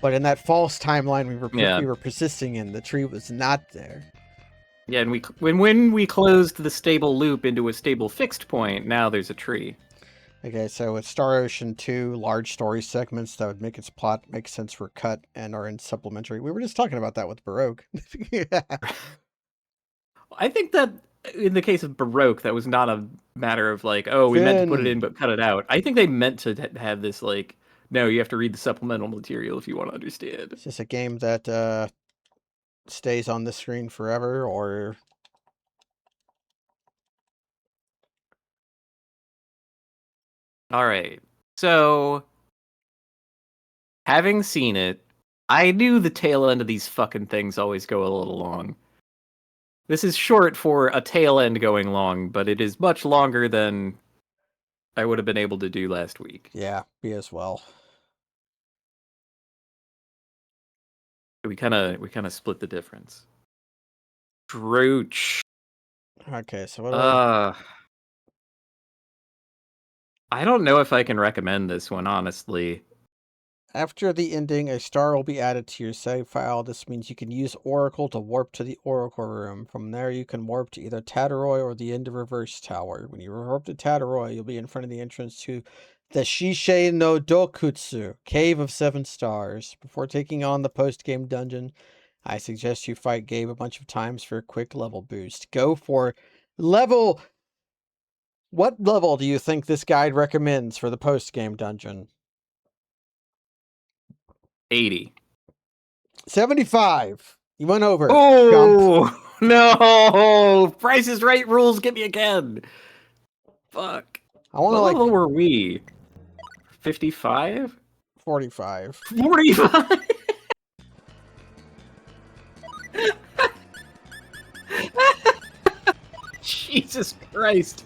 but in that false timeline we were persisting in, the tree was not there. Yeah, and when we closed the stable loop into a stable fixed point, now there's a tree. Okay, so with Star Ocean 2, large story segments that would make its plot make sense were cut and are in supplementary. We were just talking about that with Baroque. Yeah. I think that in the case of Baroque, that was not a matter of like, oh, we meant to put it in but cut it out. I think they meant to have this like, no, you have to read the supplemental material if you want to understand. Is this a game that stays on the screen forever, or... Alright, so... having seen it, I knew the tail end of these fucking things always go a little long. This is short for a tail end going long, but it is much longer than I would have been able to do last week. Yeah, me as well. We kind of split the difference. Drooch. Okay, so what do I don't know if I can recommend this one, honestly. After the ending, a star will be added to your save file. This means you can use Oracle to warp to the Oracle Room. From there, you can warp to either Tadoroi or the end of Reverse Tower. When you warp to Tadoroi, you'll be in front of the entrance to the Shisei no Dokutsu, Cave of 7 Stars. Before taking on the post-game dungeon, I suggest you fight Gabe a bunch of times for a quick level boost. Go for level... What level do you think this guide recommends for the post-game dungeon? 80. 75. You went over. Oh, Gump. No! Price is Right rules get me again. Fuck. I want to what level were we? 55? 45. 45? Jesus Christ.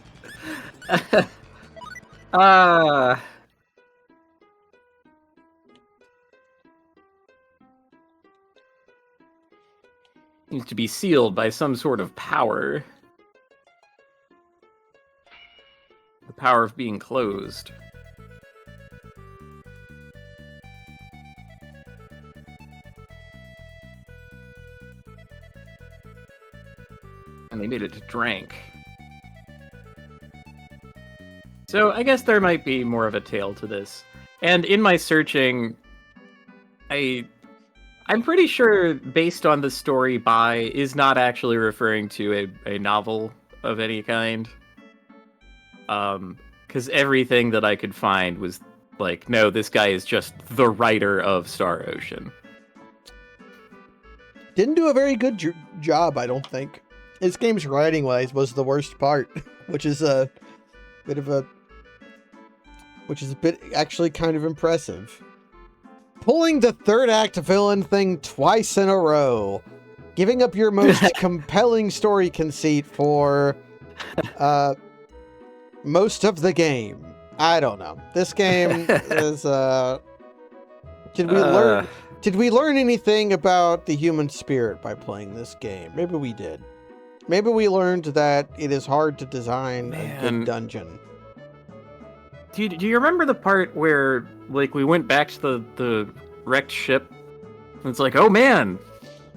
Needs to be sealed by some sort of power. The power of being closed. And they made it to Drank. So I guess there might be more of a tale to this. And in my searching, I'm pretty sure based on the story by is not actually referring to a novel of any kind. Because everything that I could find was like, no, this guy is just the writer of Star Ocean. Didn't do a very good job, I don't think. This game's writing-wise was the worst part, which is a bit actually kind of impressive. Pulling the third act villain thing twice in a row. Giving up your most compelling story conceit for most of the game. I don't know. This game is did we learn anything about the human spirit by playing this game? Maybe we did. Maybe we learned that it is hard to design a good dungeon. Do you remember the part where, like, we went back to the wrecked ship? And it's like, oh man,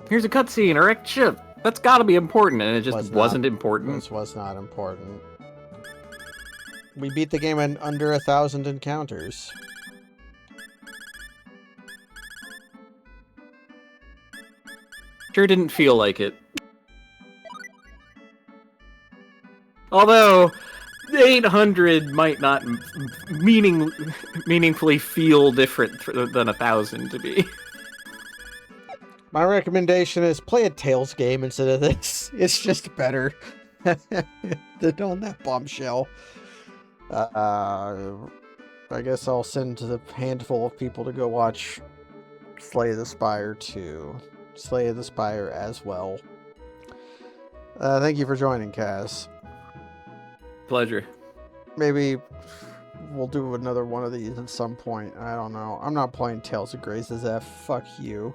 here's a cutscene, a wrecked ship. That's gotta be important, and it just wasn't important. This was not important. We beat the game in under 1,000 encounters. Sure didn't feel like it. Although, 800 might not meaningfully feel different than 1,000 to be. My recommendation is play a Tales game instead of this. It's just better than on that bombshell. I guess I'll send a handful of people to go watch Slay the Spire 2. Slay the Spire as well. Thank you for joining, Kaz. Pleasure. Maybe we'll do another one of these at some point. I don't know. I'm not playing Tales of Grace's F. Fuck you.